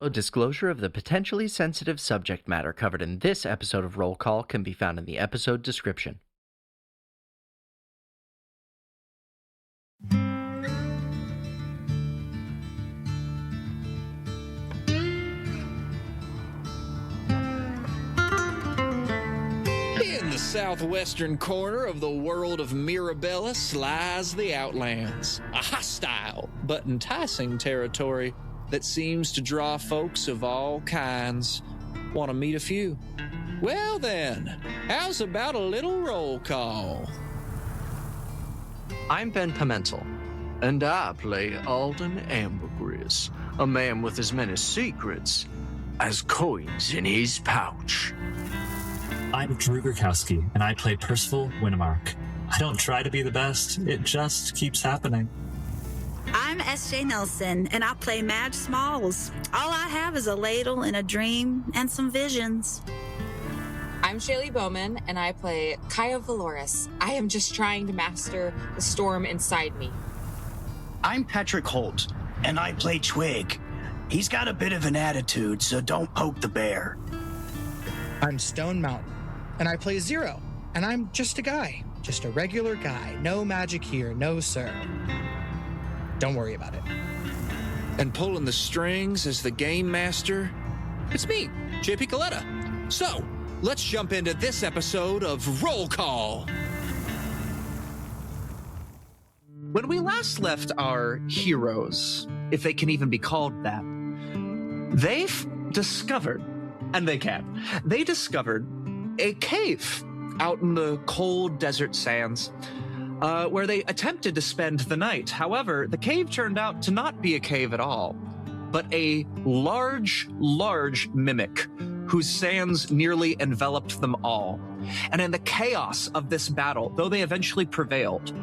A disclosure of the potentially sensitive subject matter covered in this episode of Roll Call can be found in the episode description. In the southwestern corner of the world of Mirabella lies the Outlands, a hostile but enticing territory that seems to draw folks of all kinds. Want to meet a few? Well then, how's about a little roll call? I'm Ben Pimental, and I play Alden Ambergris, a man with as many secrets as coins in his pouch. I'm Gurkowski, and I play Percival Wynnemark. I don't try to be the best, it just keeps happening. I'm S.J. Nelson, and I play Madge Smalls. All I have is a ladle and a dream and some visions. I'm Shaylee Bowman, and I play Kaia Vaeloris. I am just trying to master the storm inside me. I'm Patrick Holt, and I play Twig. He's got a bit of an attitude, so don't poke the bear. I'm Stone Mountain, and I play Zero, and I'm just a guy, just a regular guy. No magic here, no sir. Don't worry about it. And pulling the strings as the game master, it's me, JP Coletta. So, let's jump into this episode of Roll Call. When we last left our heroes, if they can even be called that, they've discovered, and they discovered a cave out in the cold desert sands where they attempted to spend the night. However, the cave turned out to not be a cave at all, but a large mimic whose sands nearly enveloped them all. And in the chaos of this battle, though they eventually prevailed,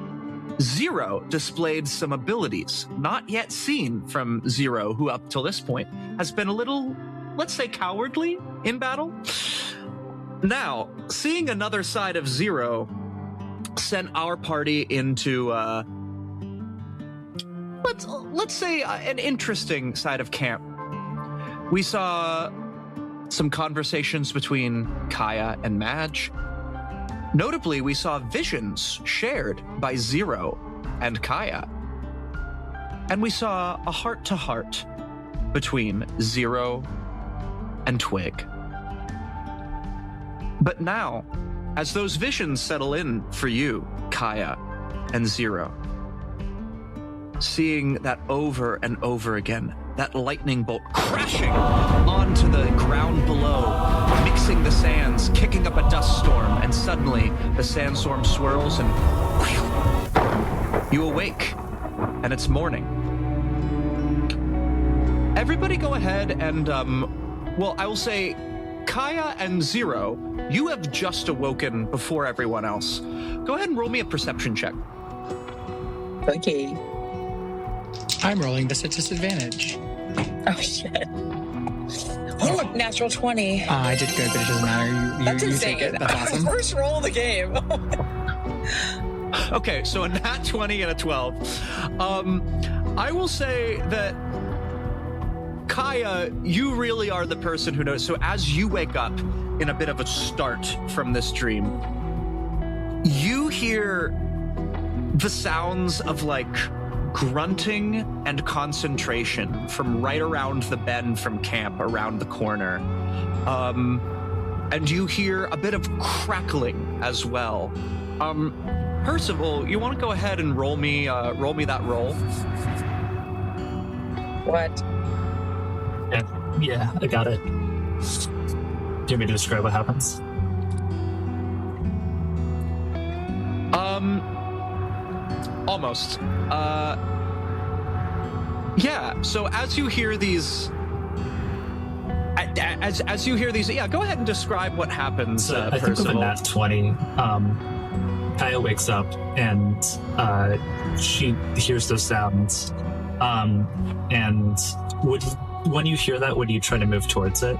Zero displayed some abilities not yet seen from Zero, who up till this point has been a little, let's say, cowardly in battle. Now, seeing another side of Zero sent our party into, let's say, an interesting side of camp. We saw some conversations between Kaia and Madge. Notably, we saw visions shared by Zero and Kaia. And we saw a heart-to-heart between Zero and Twig. But now, as those visions settle in for you, Kaia and Zero, seeing that over and over again, that lightning bolt crashing onto the ground below, mixing the sands, kicking up a dust storm, and suddenly the sandstorm swirls and whew, you awake, and it's morning. Everybody go ahead and, I will say, Kaia and Zero, you have just awoken before everyone else. Go ahead and roll me a perception check. Okay. I'm rolling this at disadvantage. Oh, shit. Oh, natural 20. I did good, but it doesn't matter. That's you insane. take it. That's awesome. First roll of the game. Okay, so a nat 20 and a 12. I will say that Kaia, you really are the person who knows. So as you wake up in a bit of a start from this dream, you hear the sounds of like grunting and concentration from right around the bend from camp around the corner. And you hear a bit of crackling as well. Percival, you want to go ahead and roll me that roll? What? Yeah, I got it. Do you want me to describe what happens? Almost. Yeah, so as you hear these... As you hear these, yeah, go ahead and describe what happens, So I think with a Percival. nat 20, Kaia wakes up and she hears those sounds. And when you hear that, would you try to move towards it?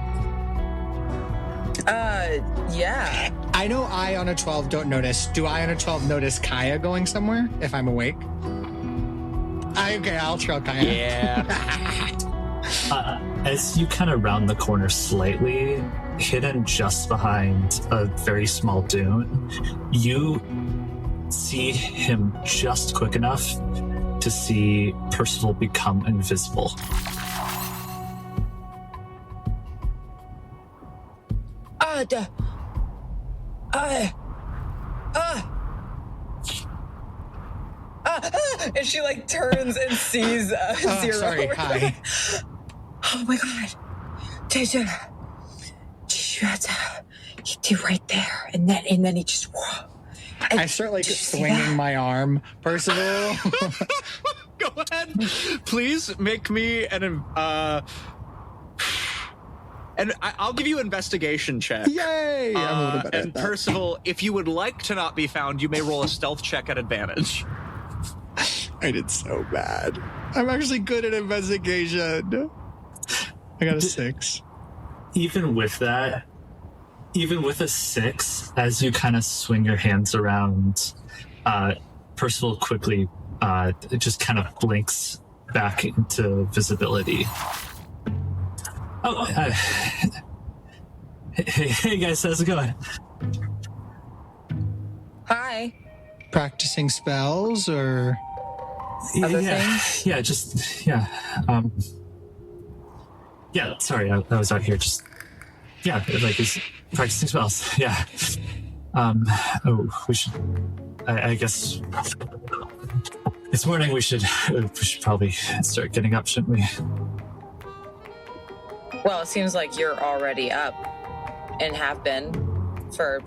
Yeah. I know I on a 12 don't notice. Do I on a 12 notice Kaia going somewhere if I'm awake? Okay, I'll trail Kaia. Yeah. As you kind of round the corner slightly, hidden just behind a very small dune, you see him just quick enough to see Percival become invisible. And she like turns and sees Zero. Sorry, hi. Oh my god. You right there. And then he just I start like swinging my arm. Percival. Go ahead. Please make me an and I'll give you investigation check. Yay! I'm a little better and at that. Percival, if you would like to not be found, you may roll a stealth check at advantage. I did so bad. I'm actually good at investigation. I got a 6. Even with that, even with a 6, as you kind of swing your hands around, Percival quickly just kind of blinks back into visibility. Oh, hey guys, how's it going? Hi. Practicing spells or Other things? Yeah, just yeah. Yeah, sorry, I was out here just like he's practicing spells. Yeah. We should. I guess it's morning. We should probably start getting up, shouldn't we? Well, it seems like you're already up and have been for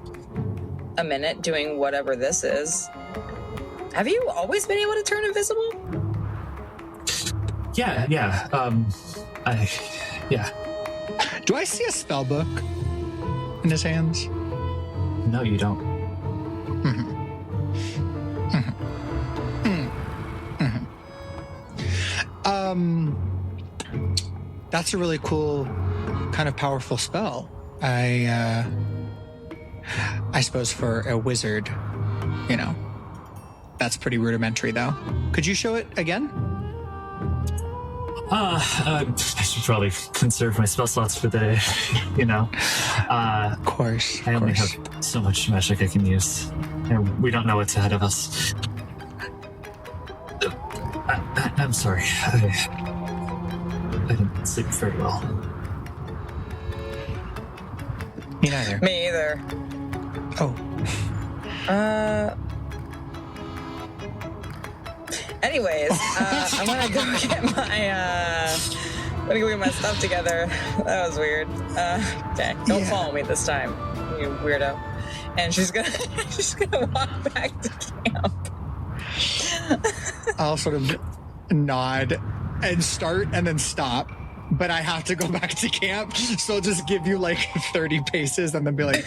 a minute doing whatever this is. Have you always been able to turn invisible? Yeah. Do I see a spell book in his hands? No, you don't. That's a really cool, kind of powerful spell. I suppose for a wizard, that's pretty rudimentary, though. Could you show it again? I should probably conserve my spell slots for the day, Of course. I only have so much magic I can use, and we don't know what's ahead of us. I'm sorry. I didn't sleep very well. Me neither. Me either. Oh. Anyways, I'm gonna go get my stuff together. That was weird. Okay, don't follow me this time, you weirdo. And she's gonna walk back to camp. I'll sort of nod and start and then stop, but I have to go back to camp, so I'll just give you like 30 paces and then be like,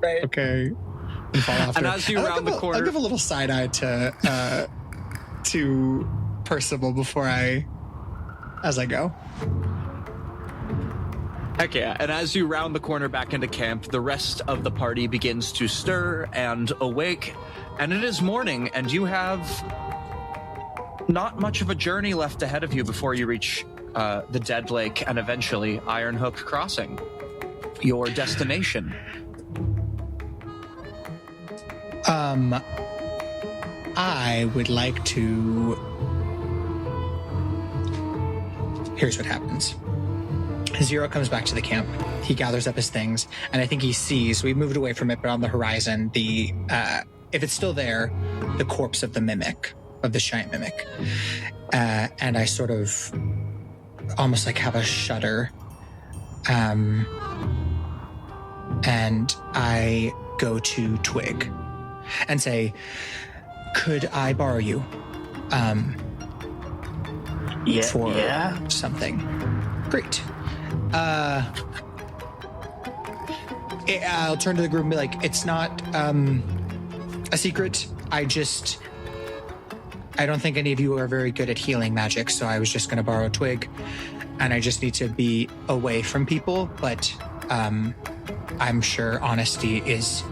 right, okay, and fall after. And as you round the corner, I'll give a little side eye to Percival as I go. Heck yeah. And as you round the corner back into camp, the rest of the party begins to stir and awake, and it is morning, and you have not much of a journey left ahead of you before you reach the Dead Lake and eventually Ironhook Crossing, your destination. I would like to... Here's what happens. Zero comes back to the camp. He gathers up his things, and I think he sees, we moved away from it, but on the horizon, if it's still there, the corpse of the mimic, of the giant mimic. And I sort of almost like have a shudder. And I go to Twig and say, could I borrow you? For something. Great. I'll turn to the group and be like, it's not a secret. I don't think any of you are very good at healing magic, so I was just going to borrow a twig, and I just need to be away from people, but I'm sure honesty is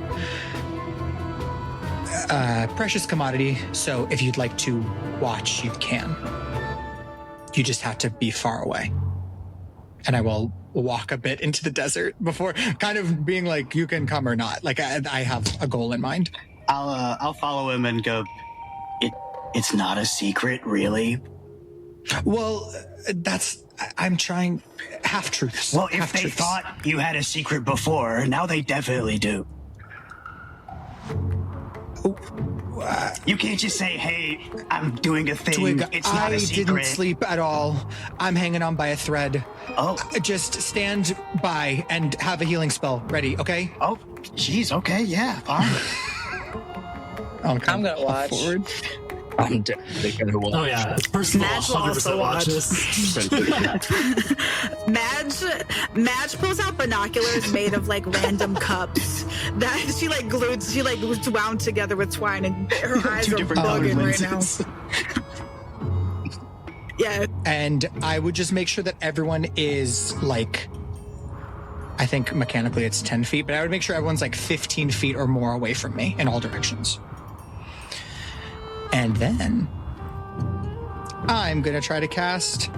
a precious commodity, so if you'd like to watch, you can. You just have to be far away. and I will walk a bit into the desert before kind of being like, you can come or not. Like I have a goal in mind. I'll follow him and go, it's not a secret, really? Well, I'm trying half-truths. Well, if they thought you had a secret before, now they definitely do. You can't just say, hey, I'm doing a thing. Twig, it's not a secret. I didn't sleep at all. I'm hanging on by a thread. Oh. Just stand by and have a healing spell ready, okay? Oh, jeez, okay, yeah, fine. I'm gonna watch. Forward. I'm definitely gonna watch. Oh yeah, Percival Madge will 100% also watch. Madge pulls out binoculars made of like random cups that she wound together with twine, and her eyes are bugging right now. Yeah. And I would just make sure that everyone is like, I think mechanically it's 10 feet, but I would make sure everyone's like 15 feet or more away from me in all directions. And then I'm going to try to cast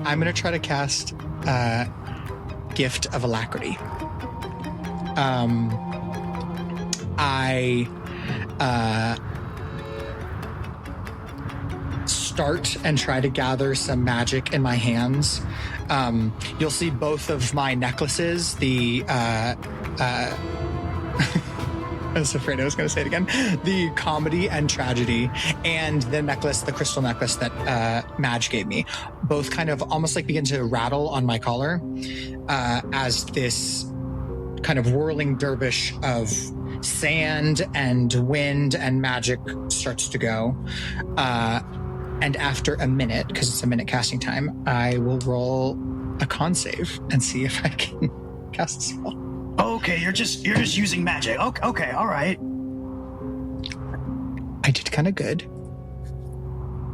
I'm going to try to cast Gift of Alacrity. I start and try to gather some magic in my hands. You'll see both of my necklaces, I was afraid I was going to say it again. The comedy and tragedy, and the necklace, the crystal necklace that Madge gave me, both kind of almost like begin to rattle on my collar as this kind of whirling dervish of sand and wind and magic starts to go. And after a minute, because it's a minute casting time, I will roll a con save and see if I can cast a spell. Okay, you're just using magic. Okay, all right. I did kind of good.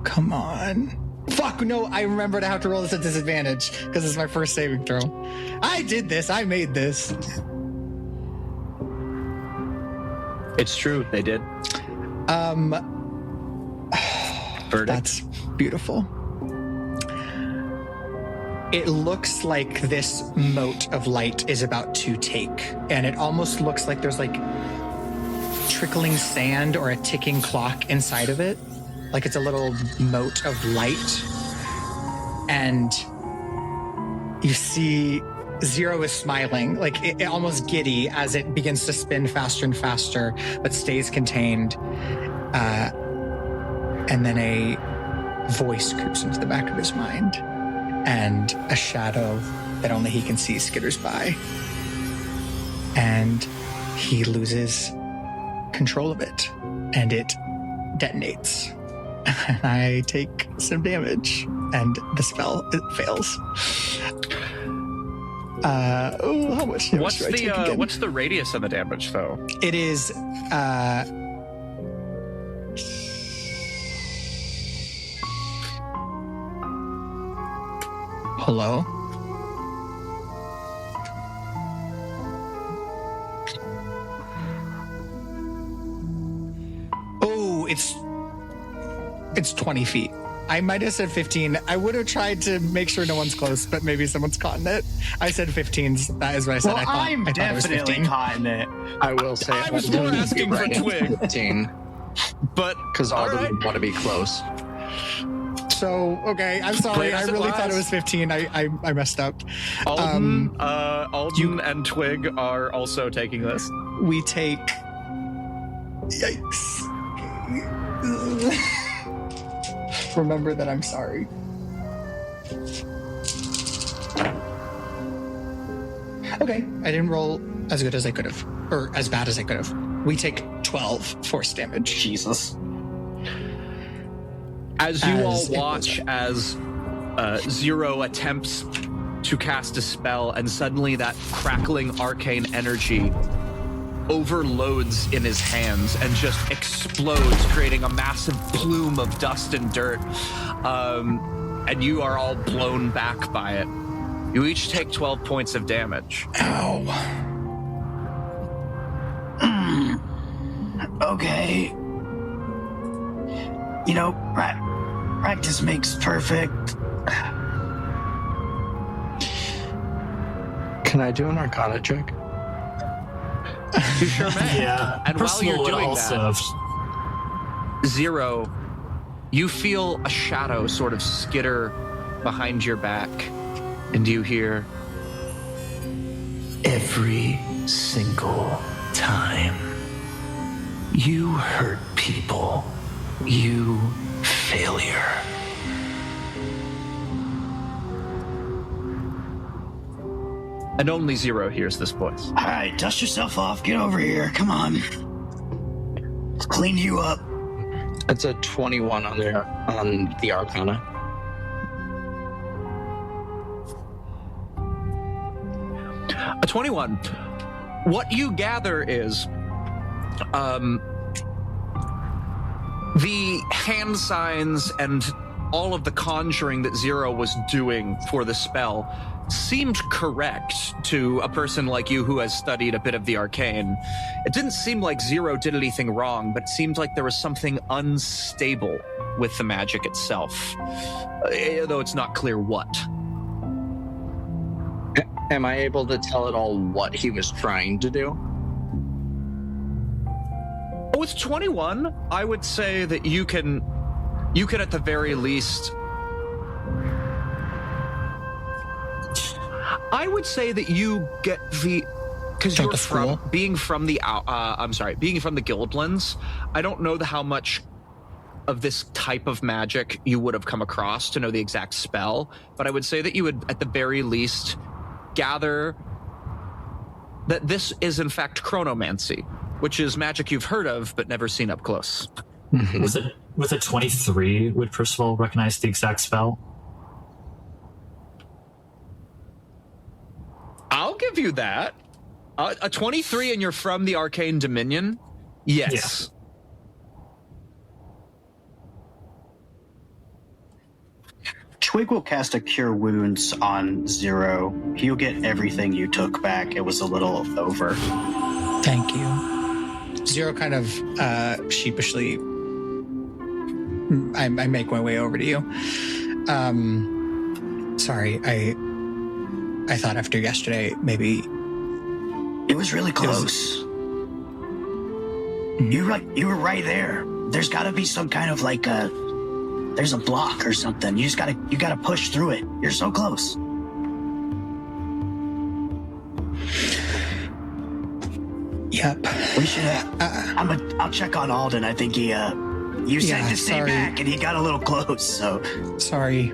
Come on. Fuck, no, I remembered I have to roll this at disadvantage because it's my first saving throw. I did this. I made this. It's true, they did. Verdict. That's beautiful. It looks like this mote of light is about to take, and it almost looks like there's like trickling sand or a ticking clock inside of it. Like it's a little mote of light. And you see Zero is smiling, like it almost giddy as it begins to spin faster and faster, but stays contained. And then a voice creeps into the back of his mind, and a shadow that only he can see skitters by. And he loses control of it, and it detonates. And I take some damage, and the spell fails. How much damage do I take again? What's the radius of the damage, though? It is, hello? Oh, it's 20 feet. I might have said 15. I would have tried to make sure no one's close, but maybe someone's caught in it. I said 15. That is what I said. Well, I thought it was 15. Caught in it. I will say I was more asking for Twig. 15. But because Alden would want to be close. So, okay, I'm sorry. I really thought it was 15. I messed up. Alden and Twig are also taking this. We take... Yikes. Remember that I'm sorry. Okay, I didn't roll as good as I could have, or as bad as I could have. We take 12 force damage. Jesus. As you all watch as Zero attempts to cast a spell, and suddenly that crackling arcane energy overloads in his hands and just explodes, creating a massive plume of dust and dirt. And you are all blown back by it. You each take 12 points of damage. Ow. Okay. Practice makes perfect. Can I do an Arcana check? You sure may. Yeah. And while Percival you're would doing also that, Zero, you feel a shadow sort of skitter behind your back, and you hear, every single time you hurt people, you failure. and only Zero hears this voice. All right, dust yourself off. Get over here. Come on. Let's clean you up. It's a 21 on the Arcana. A 21. What you gather is the hand signs and all of the conjuring that Zero was doing for the spell seemed correct to a person like you who has studied a bit of the arcane. It didn't seem like Zero did anything wrong, but it seemed like there was something unstable with the magic itself, though it's not clear what. Am I able to tell at all what he was trying to do? With 21, I would say that you can at the very least, I would say that you get because you're being from the Guildlands. I don't know how much of this type of magic you would have come across to know the exact spell, but I would say that you would at the very least gather that this is in fact chronomancy, which is magic you've heard of but never seen up close. With a 23, would Percival recognize the exact spell? I'll give you that. A 23 and you're from the Arcane Dominion? Yes. Yeah. Twig will cast a Cure Wounds on Zero. He'll get everything you took back. It was a little over. Thank you. Zero kind of sheepishly... I make my way over to you. Sorry, I thought after yesterday, maybe... It was really close. You were right there. There's got to be some kind of there's a block or something. You gotta push through it. You're so close. Yep. We should. I'll check on Alden. I think he. You said to stay back, and he got a little close. So sorry.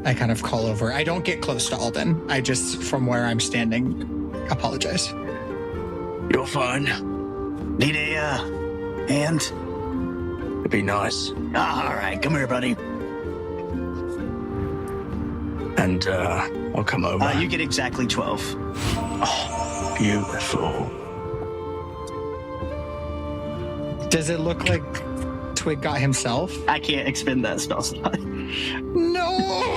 I kind of call over. I don't get close to Alden. I just, from where I'm standing, apologize. You're fine. Need a hand? It'd be nice. All right, come here, buddy. And I'll come over. You get exactly 12. Oh, beautiful. Does it look like Twig got himself? I can't expend that spell slot. No!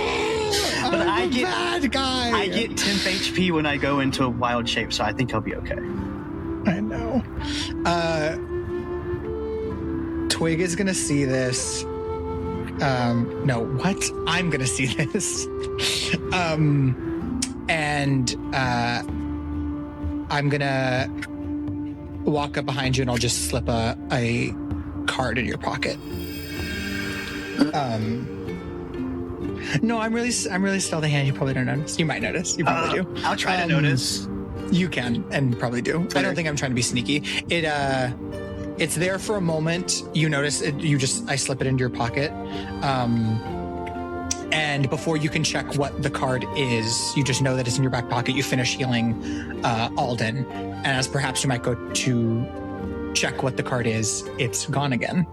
But I'm a bad guy. I get 10 HP when I go into a wild shape, so I think I'll be okay. I know. Twig is gonna see this. No, what? I'm gonna see this. And I'm gonna walk up behind you and I'll just slip a card in your pocket. No, I'm really stealthy hand. You probably don't notice. You might notice. You probably do. I'll try to notice. You can and probably do. Okay. I don't think I'm trying to be sneaky. It's there for a moment. You notice it. I slip it into your pocket. And before you can check what the card is, you just know that it's in your back pocket. You finish healing Alden. And as perhaps you might go to check what the card is, it's gone again.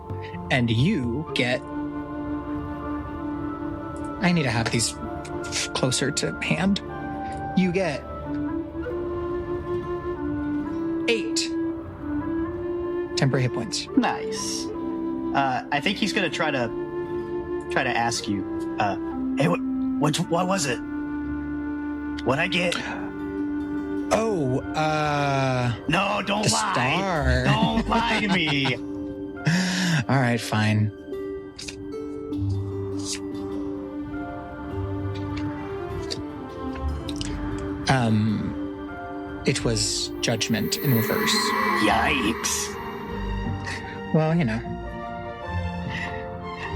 And you get... I need to have these closer to hand. You get 8 temporary hit points. Nice. I think he's gonna try to ask you. Hey, what was it? What'd I get? Oh, no, don't lie. Star. Don't lie to me. All right, fine. It was judgment in reverse. Yikes. Well, you know.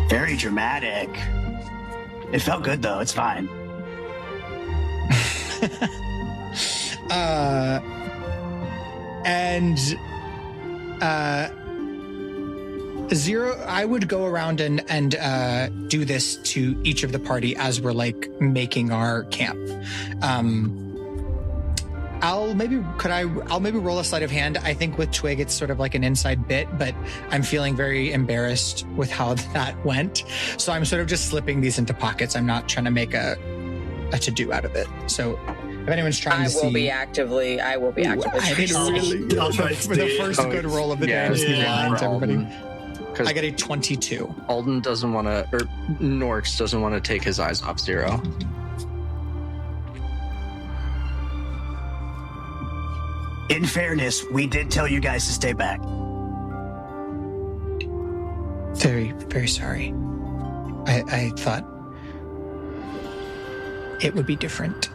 Very dramatic. It felt good, though. It's fine. Zero, I would go around and do this to each of the party as we're like making our camp. I'll maybe roll a sleight of hand. I think with Twig, it's sort of like an inside bit, but I'm feeling very embarrassed with how that went. So I'm sort of just slipping these into pockets. I'm not trying to make a to-do out of it. So if anyone's trying to see... I will be actively I did really for the first good roll of the day. Everybody. I got a 22. Alden doesn't want to, or Norx doesn't want to take his eyes off Zero. In fairness, we did tell you guys to stay back. Very, very sorry. I thought it would be different.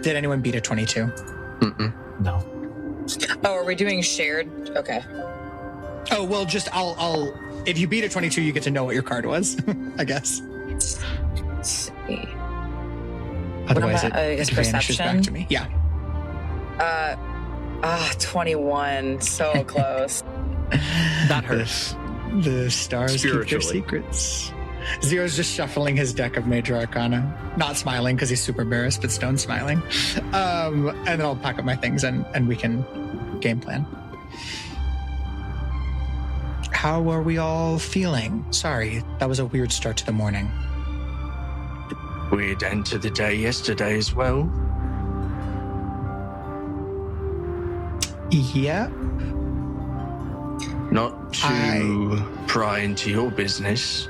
Did anyone beat a 22? Mm-mm. No. Oh, are we doing shared? Okay. Oh, well, I'll if you beat a 22, you get to know what your card was, I guess. Let's see. Otherwise, I guess it vanishes perception? back to me. Yeah. 21. So close. That hurts. The stars keep their secrets. Zero's just shuffling his deck of Major Arcana. Not smiling because he's super embarrassed, but stone smiling. And then I'll pack up my things and we can game plan. How are we all feeling? Sorry, that was a weird start to the morning. Weird end to the day yesterday as well. Yeah. Not to pry into your business,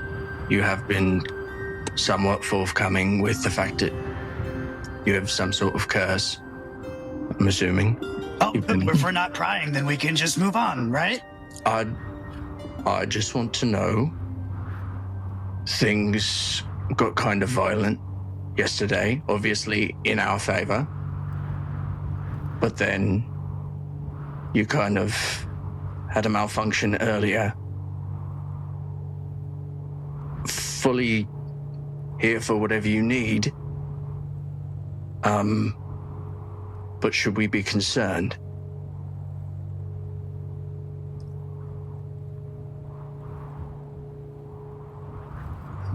you have been somewhat forthcoming with the fact that you have some sort of curse, I'm assuming. Oh, if we're not prying, then we can just move on, right? I just want to know, things got kind of violent yesterday, obviously in our favor, but then you kind of had a malfunction earlier. Fully here for whatever you need. But should we be concerned?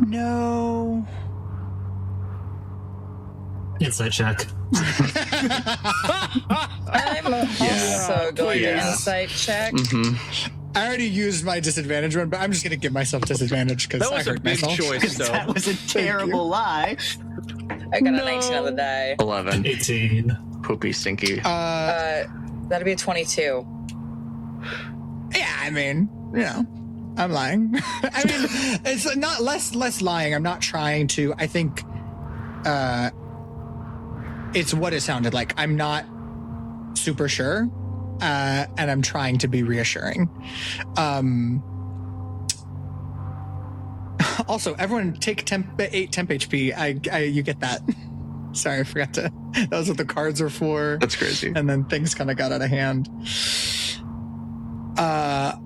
No. Insight check. I'm also going to insight check. Mm-hmm. I already used my disadvantage one, but I'm just going to give myself disadvantage because I hurt myself. That was a big choice, though. That was a terrible lie. I got a 19 on the die. 11. 18. Poopy stinky. That'd be a 22. Yeah, I mean, you know, I'm lying. I mean, it's not less lying. I'm not trying to. I think it's what it sounded like. I'm not super sure. And I'm trying to be reassuring. Also, everyone take 8 temp HP. You get that. Sorry, I forgot to. That was what the cards are for. That's crazy. And then things kind of got out of hand. I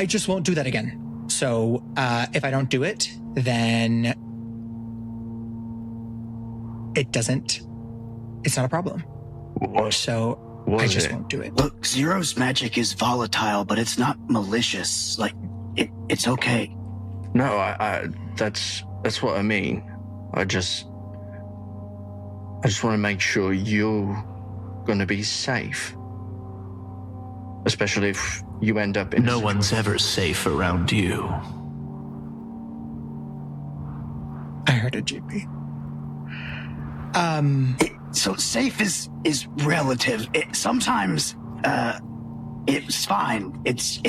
just won't do that again. So if I don't do it, then it's not a problem. What? So I just won't do it. Look, Zero's magic is volatile, but it's not malicious. Like, it's okay. No, I that's what I mean. I just want to make sure you're going to be safe. Especially if you end up in... No one's ever safe around you. I heard it, JP. So safe is relative. Sometimes it's fine. It's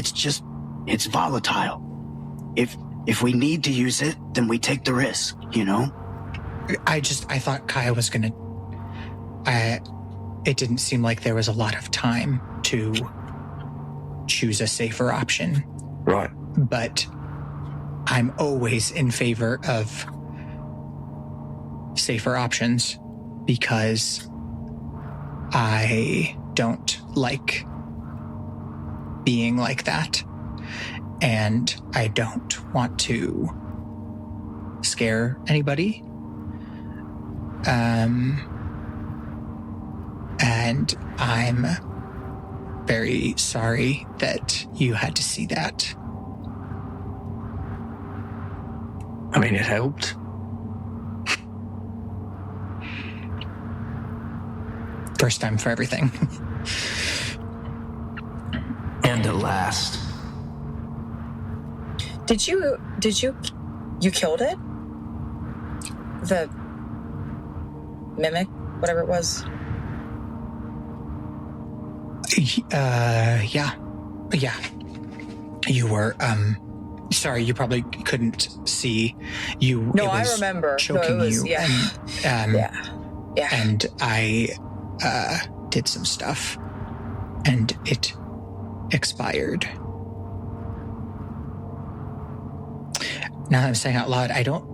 volatile. If we need to use it, then we take the risk, you know? I thought Kaia was gonna... It didn't seem like there was a lot of time to choose a safer option. Right. But I'm always in favor of safer options because I don't like being like that. And I don't want to scare anybody. And I'm very sorry that you had to see that. I mean, it helped. First time for everything. And at last. Did you killed it? The mimic, whatever it was? Yeah. You were, sorry, you probably couldn't see. No, I remember. Choking you. Yeah. Yeah. And I, did some stuff. And it expired. Now that I'm saying out loud, I don't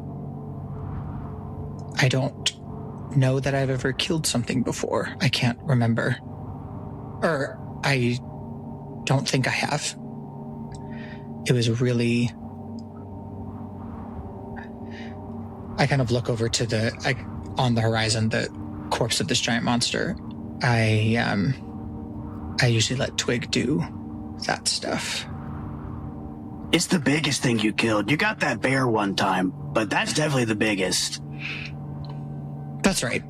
know that I've ever killed something before. I can't remember. Or I don't think I have. It was really... I kind of look over to on the horizon, the corpse of this giant monster. I usually let Twig do that stuff. It's the biggest thing you killed. You got that bear one time, but that's definitely the biggest. That's right.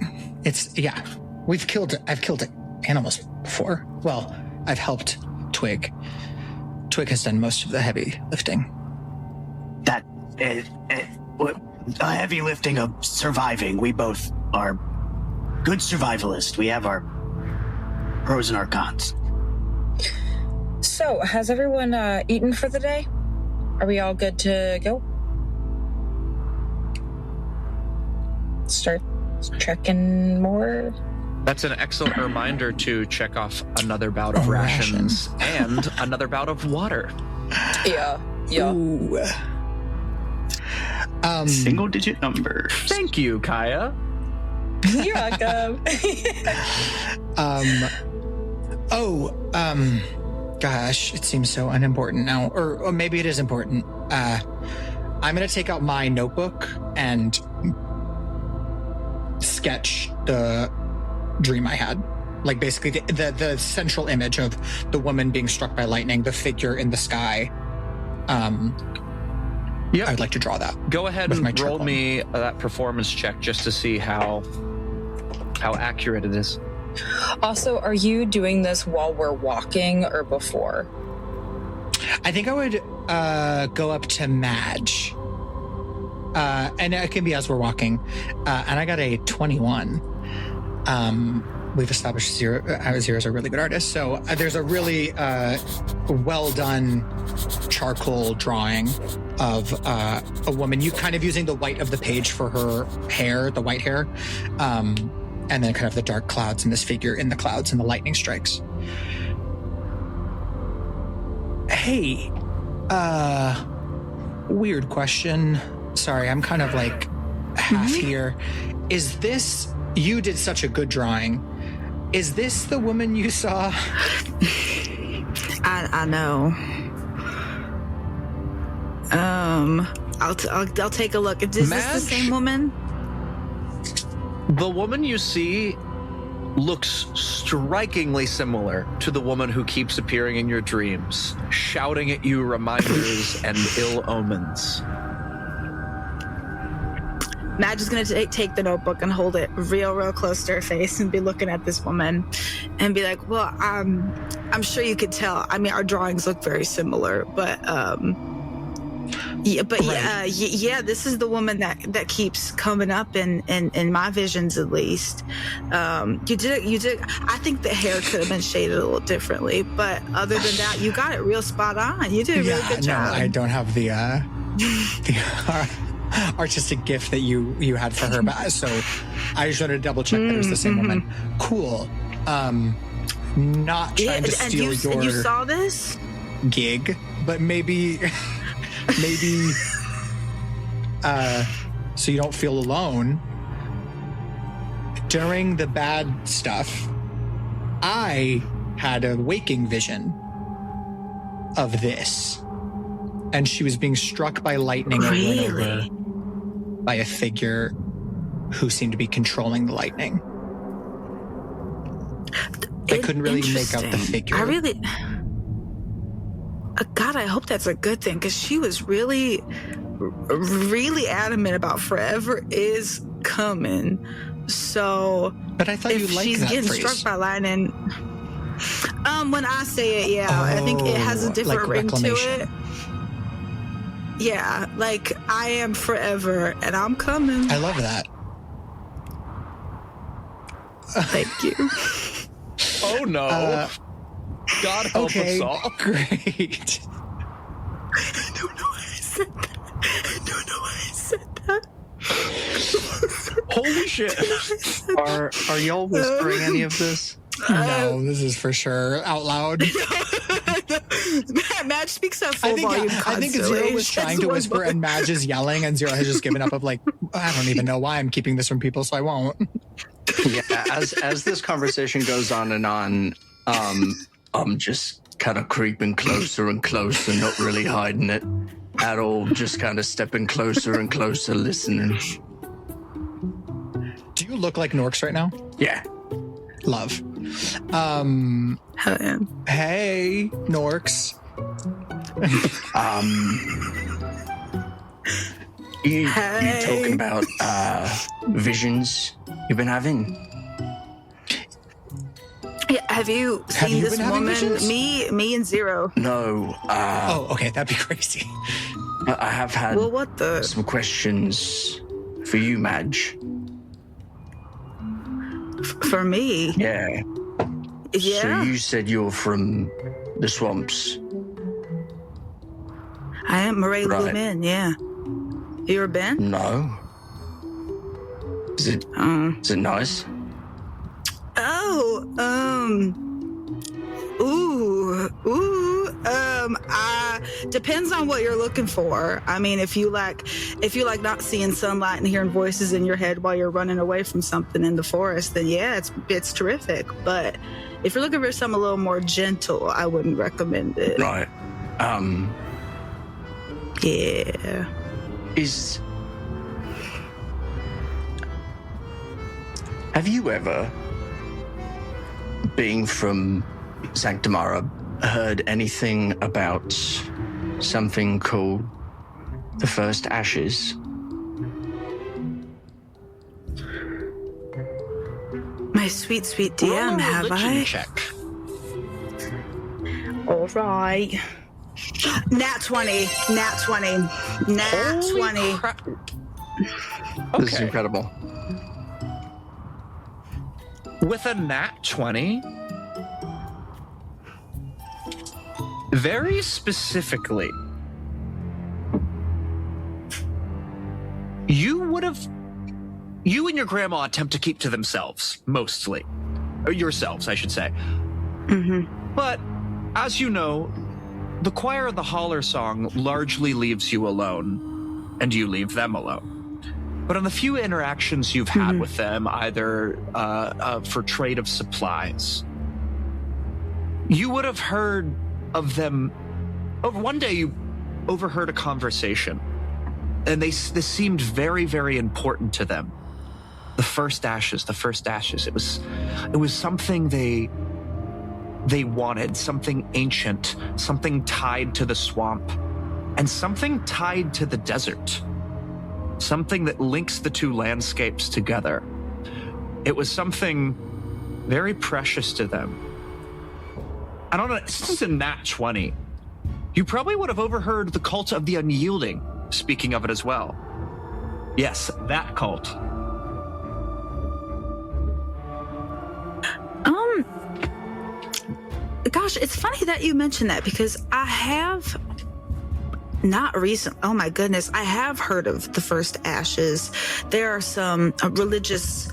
I've killed animals before. Well, I've helped Twig. Twig has done most of the heavy lifting. Heavy lifting of surviving. We both are good survivalists. We have our pros and our cons. So, has everyone eaten for the day? Are we all good to go? Start checking more? That's an excellent reminder to check off another bout of rations and another bout of water. Yeah. Ooh. Single-digit numbers. Thank you, Kaia. You're welcome. Gosh, it seems so unimportant now. Or maybe it is important. I'm going to take out my notebook and sketch the dream I had. Like basically the central image of the woman being struck by lightning, the figure in the sky. Yep. I'd like to draw that. Go ahead and roll me that performance check just to see how accurate it is. Also, are you doing this while we're walking or before? I think I would go up to Madge. And it can be as we're walking. And I got a 21. We've established Zero's a really good artist. So there's a really well done charcoal drawing of a woman. You kind of using the white of the page for her hair, the white hair. And then kind of the dark clouds and this figure in the clouds and the lightning strikes. Hey, weird question. Sorry, I'm kind of like half here. Is this, you did such a good drawing. Is this the woman you saw? I know. I'll take a look. Is this the same woman? The woman you see looks strikingly similar to the woman who keeps appearing in your dreams, shouting at you reminders and ill omens. Madge is going to take the notebook and hold it real close to her face and be looking at this woman and be like, well, I'm sure you could tell. I mean, our drawings look very similar, but this is the woman that keeps coming up in my visions, at least. You did. I think the hair could have been shaded a little differently, but other than that, you got it real spot on. You did a really good job. No, I don't have the artistic gift that you had for her, but so I just wanted to double check that it was the same woman. Cool. Not trying to steal your. And you saw this gig, but maybe so you don't feel alone. during the bad stuff, I had a waking vision of this. And she was being struck by lightning over and over by a figure who seemed to be controlling the lightning. I couldn't really make out the figure. God, I hope that's a good thing, because she was really, really adamant about forever is coming. So, but I thought you liked that phrase. If she's getting struck by lightning, when I say it, yeah, I think it has a different ring to it. Yeah, like I am forever and I'm coming. I love that. Thank you. Oh no. God help us all. Great. I don't know why I said that. Holy shit. Are y'all whispering any of this? No, this is for sure out loud. Madge speaks at full volume constantly. I think Zero was trying to whisper and Madge is yelling, and Zero has just given up of like, I don't even know why I'm keeping this from people, so I won't. Yeah, as this conversation goes on and on, I'm just kind of creeping closer and closer, not really hiding it at all, just kind of stepping closer and closer, listening. Do you look like Norx right now? Yeah. Love. Hey, Norx. You talking about visions you've been having? Yeah, have you seen this woman? Me and Zero. No. Oh, okay, that'd be crazy. I have had some questions for you, Madge. For me? Yeah. Yeah. So you said you're from the swamps. I am Murray Bowman, yeah. You ever been? No. Is it nice? Depends on what you're looking for. I mean, if you like not seeing sunlight and hearing voices in your head while you're running away from something in the forest, then yeah, it's terrific. But if you're looking for something a little more gentle, I wouldn't recommend it. Right. Yeah. Have you ever, being from Sanctamara, heard anything about something called the First Ashes? My sweet, sweet DM, have I? Check. All right. Nat 20. Nat 20. Nat 20. This is incredible. With a nat 20, very specifically, you and your grandma attempt to keep to themselves, mostly. Or yourselves, I should say. Mm-hmm. But, as you know, the choir of the Holler song largely leaves you alone, and you leave them alone. But on the few interactions you've had with them, either for trade of supplies, you would have heard of them. One day you overheard a conversation, and this seemed very, very important to them. The first ashes. It was something they wanted, something ancient, something tied to the swamp, and something tied to the desert. Something that links the two landscapes together. It was something very precious to them. I don't know, this is a nat 20. You probably would have overheard the cult of the unyielding, speaking of it as well. Yes, that cult. Gosh, it's funny that you mentioned that, because I have not recent. Oh my goodness, I have heard of the First Ashes. There are some religious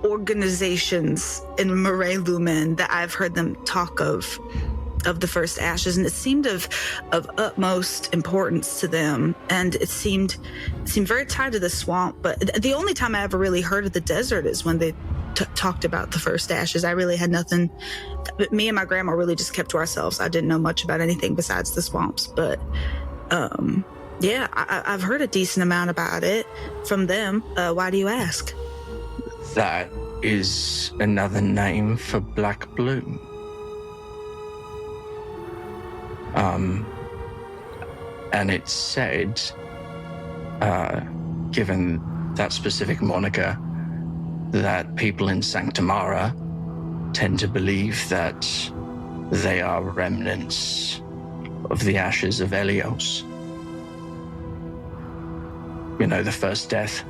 organizations in Murray Lumen that I've heard them talk of. of the first ashes, and it seemed of utmost importance to them, and it seemed very tied to the swamp. But the only time I ever really heard of the desert is when they talked about the first ashes. I really had nothing. Me and my grandma really just kept to ourselves. I didn't know much about anything besides the swamps. But yeah, I've heard a decent amount about it from them. Why do you ask? That is another name for black bloom. And it's said, given that specific moniker, that people in Sanctamara tend to believe that they are remnants of the ashes of Helios. You know, the first death.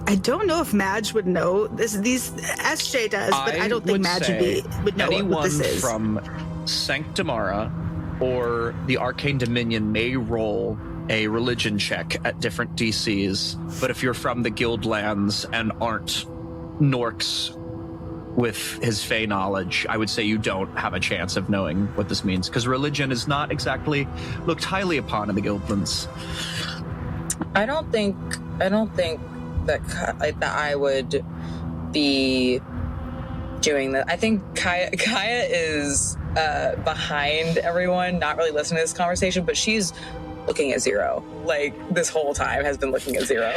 I don't know if Madge would know these as Shay does, but I don't think Madge would know what this is. Anyone from Sanctamara or the Arcane Dominion may roll a religion check at different DCs, but if you're from the Guildlands and aren't Norx with his Fey knowledge, I would say you don't have a chance of knowing what this means, because religion is not exactly looked highly upon in the Guildlands. I don't think that I would be doing that. I think Kaia is behind everyone, not really listening to this conversation, but she's looking at Zero. Like, this whole time has been looking at Zero.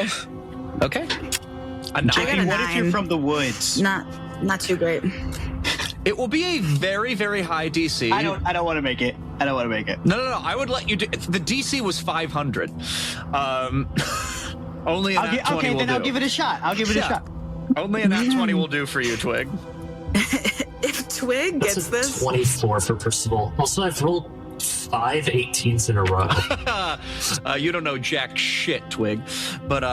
Okay. JP, what if you're from the woods? Not too great. It will be a very, very high DC. I don't want to make it. I don't want to make it. No. I would let you do. The DC was 500. Only an nat 20 okay, will then do. I'll give it a shot. A shot. Only an nat 20 will do for you, Twig. If Twig gets this, 24 for Percival. Also, I've rolled 5 18s in a row. You don't know jack shit, Twig. But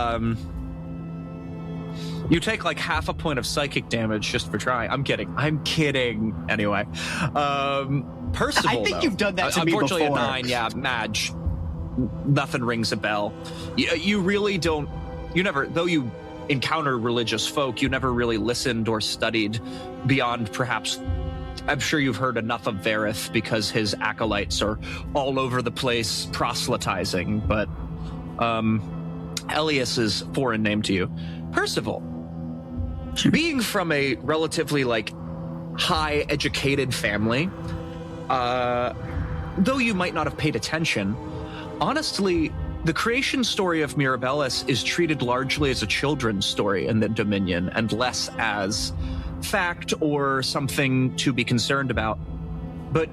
you take like half a point of psychic damage just for trying. I'm kidding. Anyway, Percival. I think you've done that to me before. Unfortunately, a 9. Yeah, Madge. Nothing rings a bell. You really don't. You never, though you encounter religious folk, you never really listened or studied beyond perhaps. I'm sure you've heard enough of Varith because his acolytes are all over the place proselytizing, but Elias is foreign name to you. Percival, being from a relatively high educated family, though you might not have paid attention, honestly, the creation story of Mirabellis is treated largely as a children's story in the Dominion and less as fact or something to be concerned about. But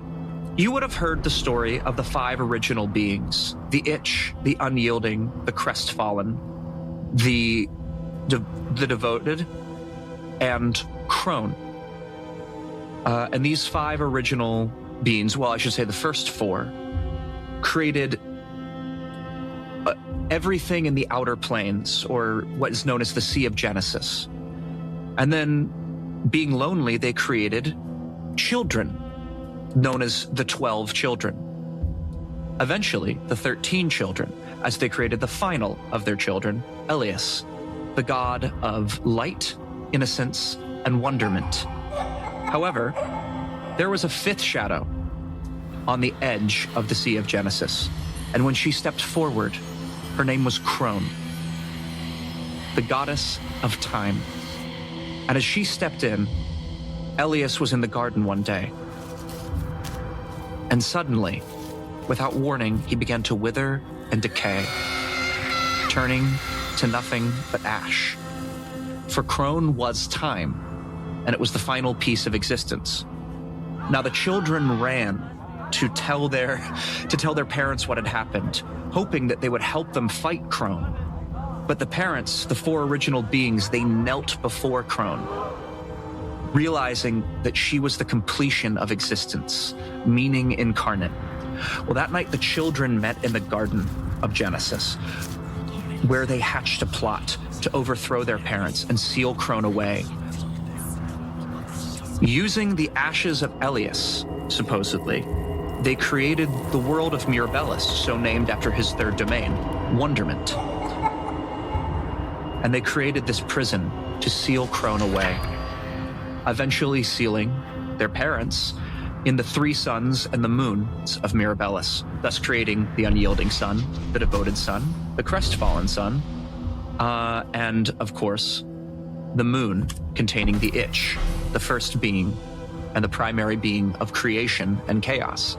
you would have heard the story of the 5 original beings: the Itch, the Unyielding, the Crestfallen, the Devoted, and Crone. And these 5 original beings, well, I should say the first 4, created everything in the outer planes, or what is known as the Sea of Genesis. And then, being lonely, they created children, known as the 12 children. Eventually, the 13 children, as they created the final of their children, Elias, the god of light, innocence, and wonderment. However, there was a 5th shadow on the edge of the Sea of Genesis, and when she stepped forward, her name was Crone, the goddess of time. And as she stepped in, Elias was in the garden one day. And suddenly, without warning, he began to wither and decay, turning to nothing but ash. For Crone was time, and it was the final piece of existence. Now the children ran to tell their parents what had happened, hoping that they would help them fight Crone. But the parents, the 4 original beings, they knelt before Crone, realizing that she was the completion of existence, meaning incarnate. Well, that night the children met in the Garden of Genesis, where they hatched a plot to overthrow their parents and seal Crone away. Using the ashes of Elias, supposedly, they created the world of Mirabellis, so named after his 3rd domain, Wonderment. and they created this prison to seal Crone away, eventually sealing their parents in the 3 suns and the moons of Mirabellis, thus creating the unyielding sun, the devoted sun, the crestfallen sun, and, of course, the moon containing the itch, the first being and the primary being of creation and chaos.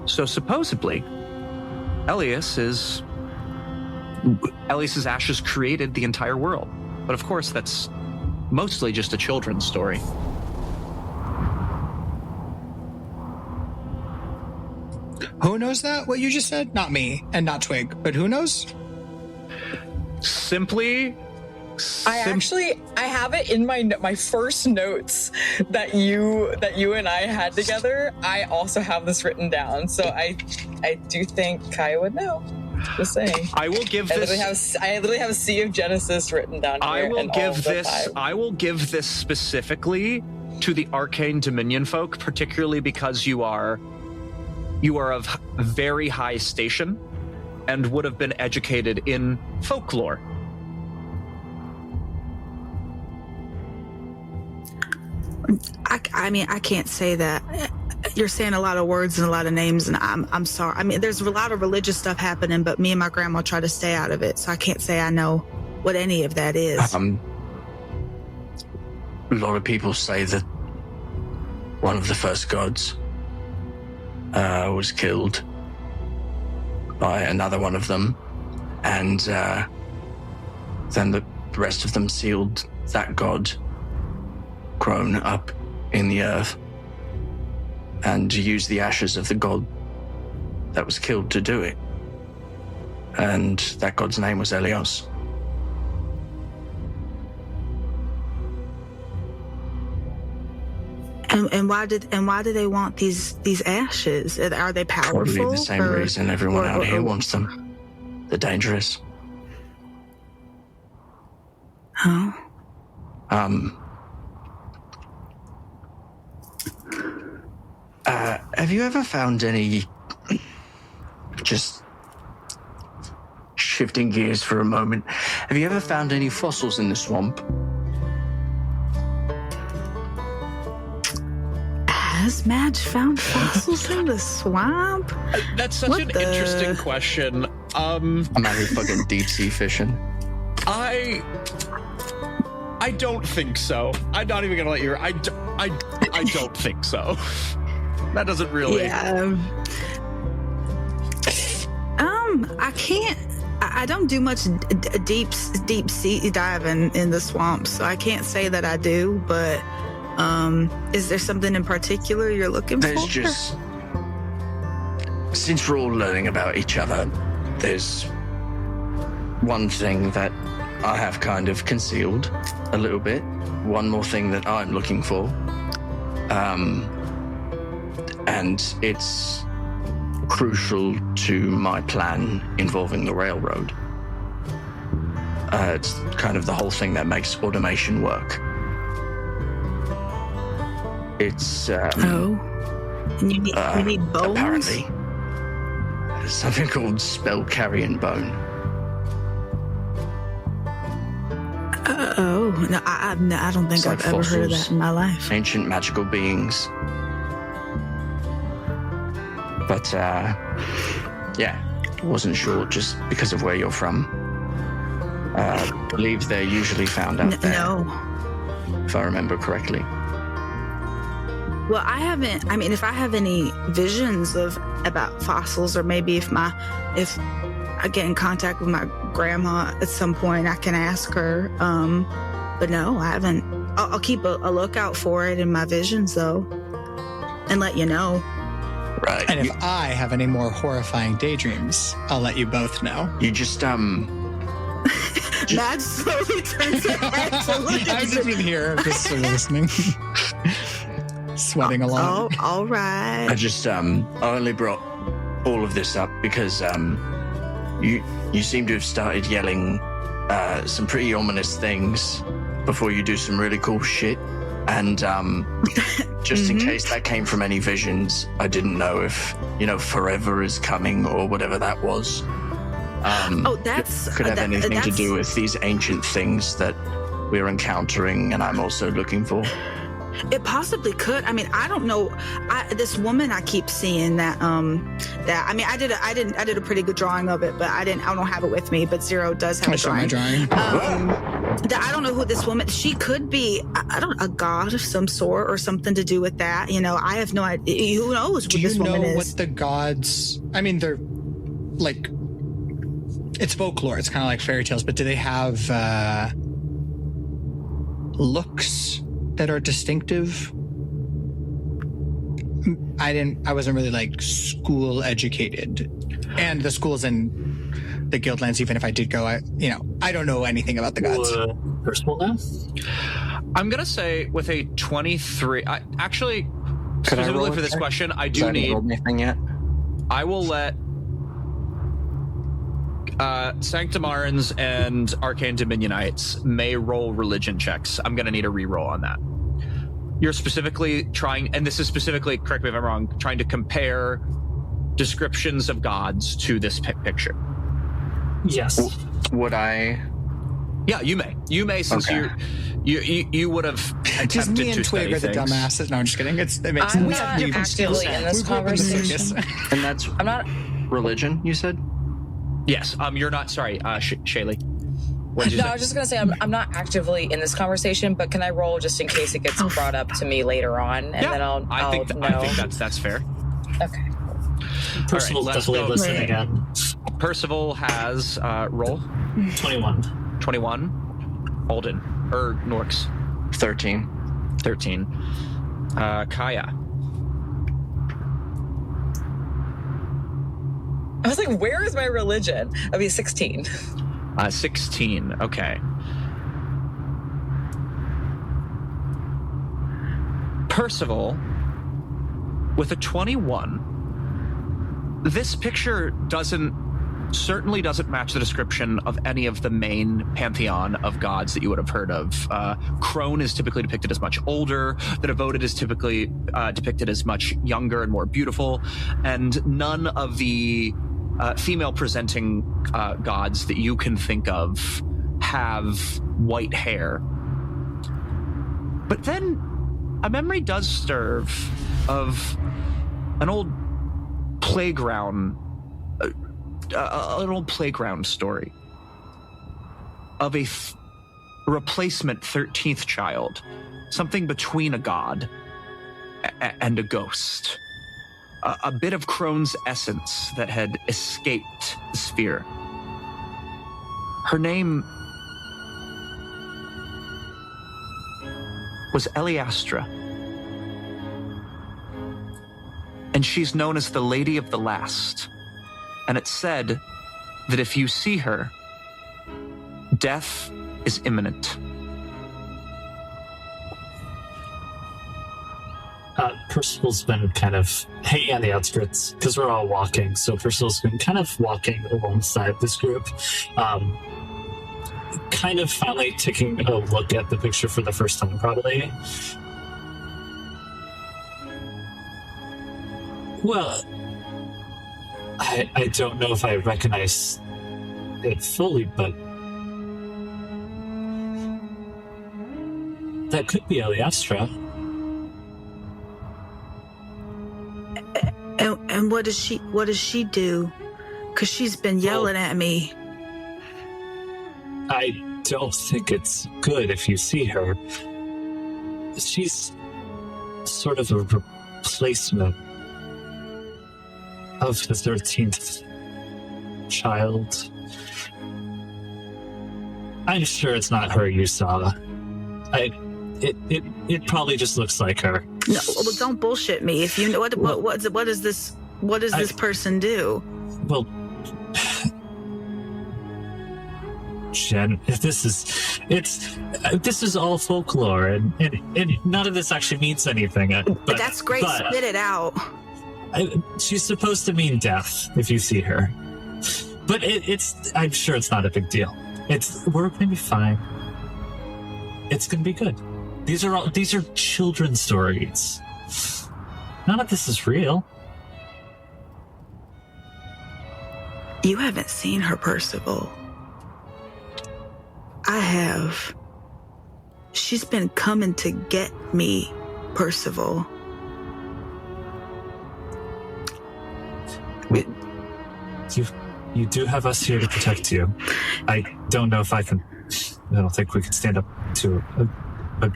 So supposedly, Elias's ashes created the entire world. But of course, that's mostly just a children's story. Who knows that? What you just said? Not me, and not Twig, but who knows? I have it in my first notes that you and I had together. I also have this written down, so I do think Kaia would know. Just saying. I will give this. I literally have a Sea of Genesis written down here. I will give this specifically to the Arcane Dominion folk, particularly because you are of very high station and would have been educated in folklore. I mean, I can't say that. You're saying a lot of words and a lot of names, and I'm sorry. I mean, there's a lot of religious stuff happening, but me and my grandma try to stay out of it, so I can't say I know what any of that is. A lot of people say that one of the first gods was killed by another one of them, and then the rest of them sealed that god Crone up in the earth and used the ashes of the god that was killed to do it. And that god's name was Elios. And why do they want these ashes? Are they powerful? Probably the same reason everyone out here wants them. They're dangerous. Oh. Have you ever found any, just shifting gears for a moment, have you ever found any fossils in the swamp? Has Madge found fossils in the swamp? That's such an interesting question. I'm out here fucking deep sea fishing. I don't think so. I'm not even gonna let you. I don't think so. That doesn't really. Yeah. I can't. I don't do much deep sea diving in the swamp, so I can't say that I do. But is there something in particular you're looking for? There's just, since we're all learning about each other, there's one thing that I have kind of concealed a little bit. One more thing that I'm looking for. And it's crucial to my plan involving the railroad. It's kind of the whole thing that makes automation work. It's and you need bones? Apparently, there's something called spell carrying bone. No, I don't think I've ever heard of that in my life. Ancient magical beings. But, yeah, wasn't sure just because of where you're from. I believe they're usually found out there. No. If I remember correctly. Well, I haven't. I mean, if I have any visions about fossils, or maybe if I get in contact with my grandma at some point, I can ask her. But no, I haven't. I'll keep a lookout for it in my visions, though, and let you know. Right. And if I have any more horrifying daydreams, I'll let you both know. You just Madge slowly turns her head to look at I've just been here, just sort of listening. Sweating along. Oh, all right. I only brought all of this up because you seem to have started yelling some pretty ominous things before you do some really cool shit, and just in case that came from any visions, I didn't know if forever is coming or whatever that was. Could have anything to do with these ancient things that we're encountering and I'm also looking for? It possibly could. I mean, I don't know. This woman I keep seeing that I mean, I did a pretty good drawing of it, but I don't have it with me. But Zero does have a drawing. I don't know who this woman. She could be. A god of some sort or something to do with that. You know, I have no idea. Who knows what this woman is? Do you know what the gods? I mean, they're like. It's folklore. It's kind of like fairy tales. But do they have looks that are distinctive? I wasn't really like school educated, and the schools in the Guildlands, even if I did go, I don't know anything about the gods. Percival now? I'm gonna say with a 23. Actually, Could I roll specifically for this question, I do need. Rolled anything yet? I will let Sanctimarans and Arcane Dominionites may roll religion checks. I'm gonna need a reroll on that. You're specifically trying, and this is specifically, correct me if I'm wrong, trying to compare descriptions of gods to this picture. Yes. Would I? Yeah, you may. You may, since you would have attempted just me and to Twig are the things. dumbasses. No, I'm just kidding. It makes I'm sense. not actively in this conversation. And that's I'm not. religion, you said? Yes. You're not. Sorry, Shaylee. No, I was just gonna say I'm not actively in this conversation, but can I roll just in case it gets brought up to me later on, and then I'll I think that's fair. Okay. Percival's let's definitely go. listening again. Percival has roll 21. 21. Alden or Norx 13. 13. Kaia. I was like, where is my religion? I'll be 16. 16. Okay. Percival with a 21. This picture certainly doesn't match the description of any of the main pantheon of gods that you would have heard of. Crone is typically depicted as much older. The Devoted is typically depicted as much younger and more beautiful. And none of the female-presenting gods that you can think of have white hair. But then a memory does serve of an old playground, an old playground story of a replacement 13th child, something between a god and a ghost. A bit of Crone's essence that had escaped the sphere. Her name was Eliastra. And she's known as the Lady of the Last. And it's said that if you see her, death is imminent. Percival's been kind of hanging on the outskirts because we're all walking. So Percival's been kind of walking alongside this group, kind of finally taking a look at the picture for the first time, probably. Well, I don't know if I recognize it fully, but that could be Eliastra. And what does she do? Because she's been yelling at me. I don't think it's good if you see her. She's sort of a replacement of the 13th child. I'm sure it's not her you saw. It probably just looks like her. No, well, don't bullshit me. If you know what does this person do? Well, Jen, this is all folklore, and none of this actually means anything. But that's great. Spit it out. She's supposed to mean death if you see her, but I'm sure it's not a big deal. We're gonna be fine. It's gonna be good. These are children's stories. None of this is real. You haven't seen her, Percival. I have. She's been coming to get me, Percival. You do have us here to protect you. I don't know if I can. I don't think we can stand up to a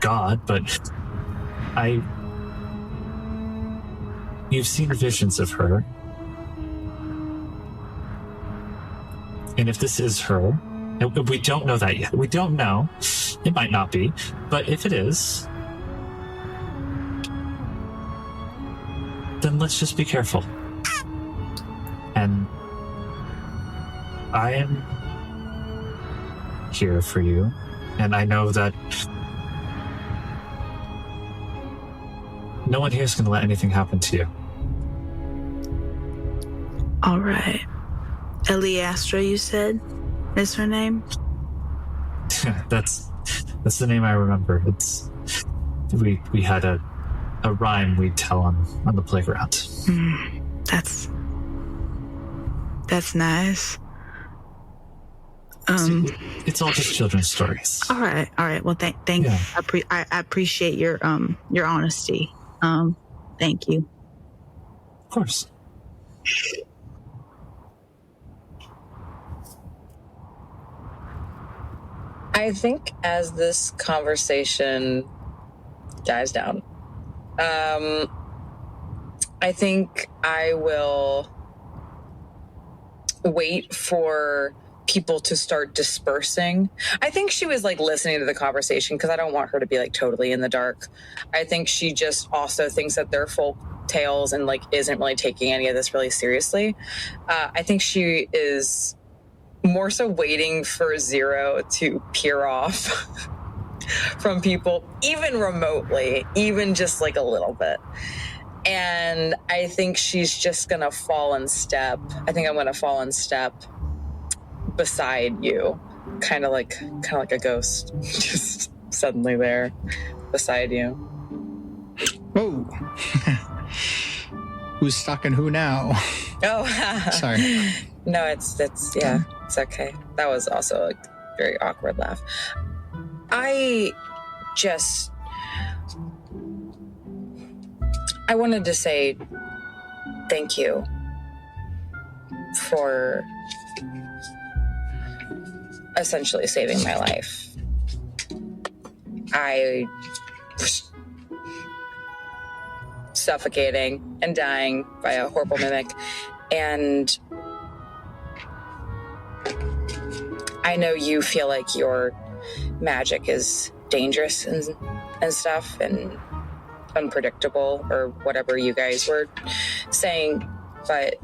god, but you've seen visions of her. And if this is her, and we don't know that yet. We don't know. It might not be. But if it is, then let's just be careful. And I am here for you. And I know that no one here is going to let anything happen to you. All right. Eliastra, you said, is her name? That's the name I remember. We had a rhyme we'd tell on the playground. That's nice. It's all just children's stories. All right. Well, thank you. I appreciate your honesty. Thank you. Of course. I think as this conversation dies down, I think I will wait for people to start dispersing. I think she was like listening to the conversation because I don't want her to be like totally in the dark. I think she just also thinks that they're folk tales and like isn't really taking any of this really seriously. I think she is more so waiting for Zero to peer off from people, even remotely, even just like a little bit. And I think she's just gonna fall in step. I think I'm gonna fall in step beside you, kind of like a ghost, just suddenly there beside you. Whoa. Who's stalking who now? Oh, sorry. No, it's okay. That was also a very awkward laugh. I wanted to say thank you for essentially saving my life. I was suffocating and dying by a horrible mimic, and I know you feel like your magic is dangerous and stuff and unpredictable or whatever you guys were saying, but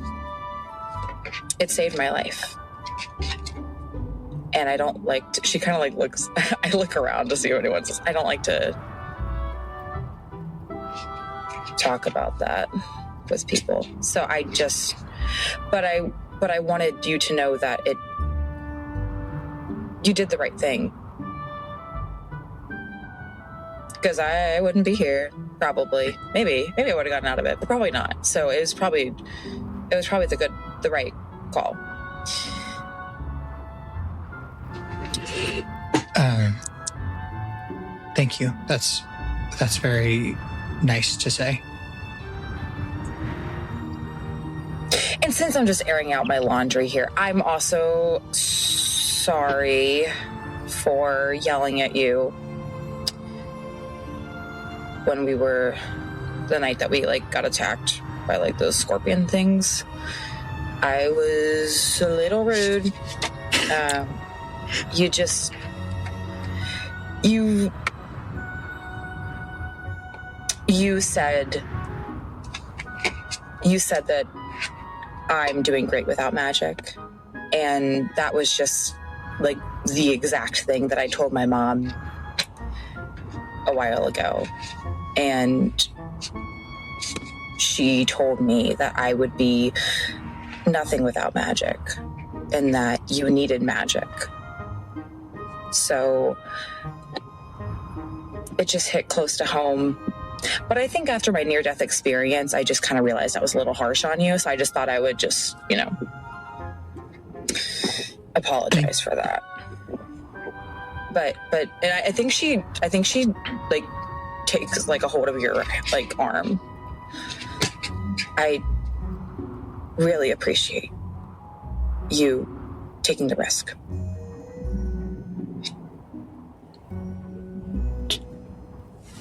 it saved my life. And I don't like to, she kind of like looks, I look around to see if anyone's, I don't like to talk about that with people. So I just, but I wanted you to know that you did the right thing. Because I wouldn't be here, probably. Maybe I would have gotten out of it, but probably not. So it was probably the right call. Thank you. That's very nice to say. And since I'm just airing out my laundry here, I'm also sorry for yelling at you when we were the night that we like got attacked by like those scorpion things. I was a little rude. You said that I'm doing great without magic, and that was just like the exact thing that I told my mom a while ago, and she told me that I would be nothing without magic and that you needed magic. So it just hit close to home. But I think after my near-death experience, I just kind of realized I was a little harsh on you. So I just thought I would just, apologize for that. But and I think she like takes like a hold of your like arm. I really appreciate you taking the risk.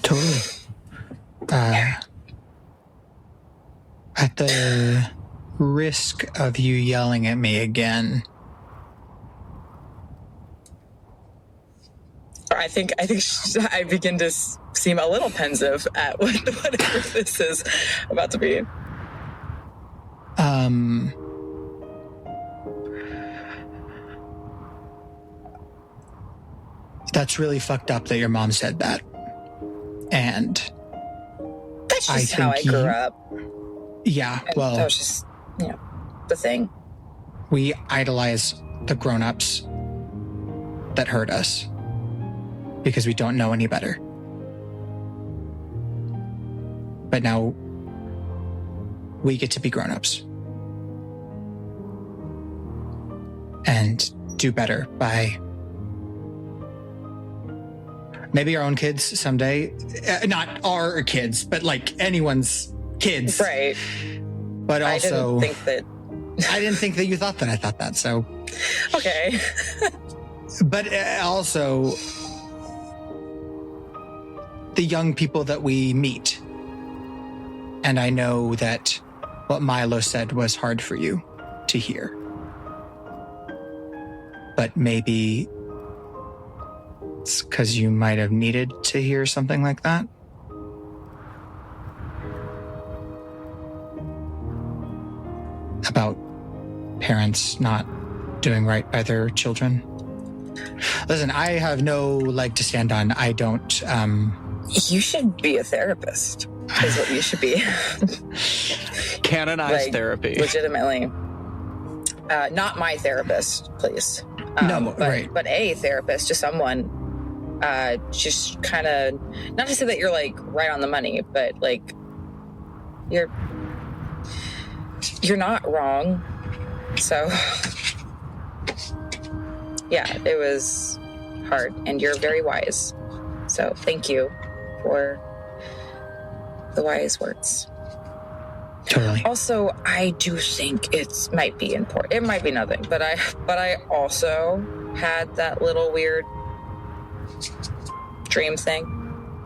Totally. At the risk of you yelling at me again, I think I begin to seem a little pensive at whatever this is about to be. That's really fucked up that your mom said that. And that's just how I grew up. Yeah, well, that was just, the thing. We idolize the grown-ups that hurt us because we don't know any better. But now we get to be grown-ups and do better by maybe our own kids someday. Not our kids, but like anyone's kids. Right. But also, I didn't think that you thought that I thought that, so. Okay. But also, the young people that we meet. And I know that what Milo said was hard for you to hear. But maybe it's because you might have needed to hear something like that. About parents not doing right by their children. Listen, I have no leg to stand on. I don't, You should be a therapist, is what you should be. Canonized therapy. Legitimately. Not my therapist, please. But a therapist, just someone, just kind of, not to say that you're like right on the money, but like you're not wrong. So yeah, it was hard and you're very wise. So thank you for the wise words. Totally. Also, I do think it might be important. It might be nothing, but I also had that little weird dream thing.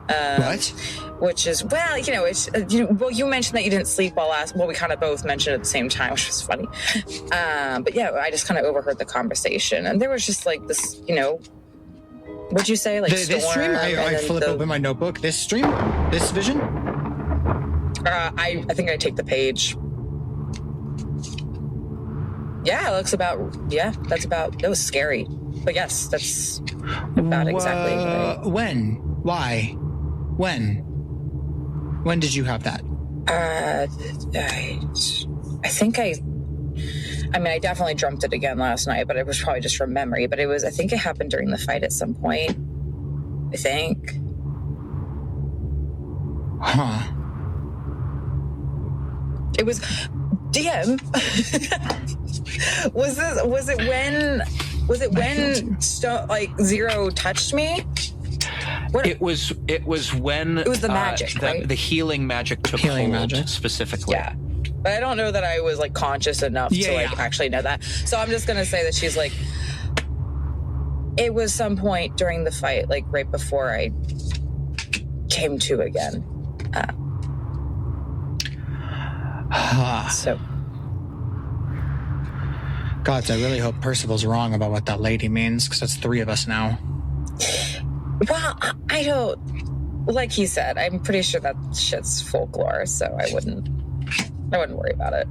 What? Which is, well, you mentioned that you didn't sleep all last. Well, we kind of both mentioned it at the same time, which was funny. But yeah, I just kind of overheard the conversation, and there was just like this, what'd you say? Like this stream? I flip open my notebook. This stream? This vision? I think I take the page. Yeah, that was scary. But yes, that's about exactly right. When? Why? When did you have that? I think I definitely dreamt it again last night, but it was probably just from memory. But I think it happened during the fight at some point. I think. Huh. It was DM. Was it when Zero touched me? It was when it was the magic, right? The healing magic took hold specifically. Yeah. But I don't know that I was like conscious enough to actually know that. So I'm just gonna say that she's like, it was some point during the fight, like right before I came to again. So, God, I really hope Percival's wrong about what that lady means, because that's 3 of us now. Well, I don't. Like he said, I'm pretty sure that shit's folklore, so I wouldn't worry about it.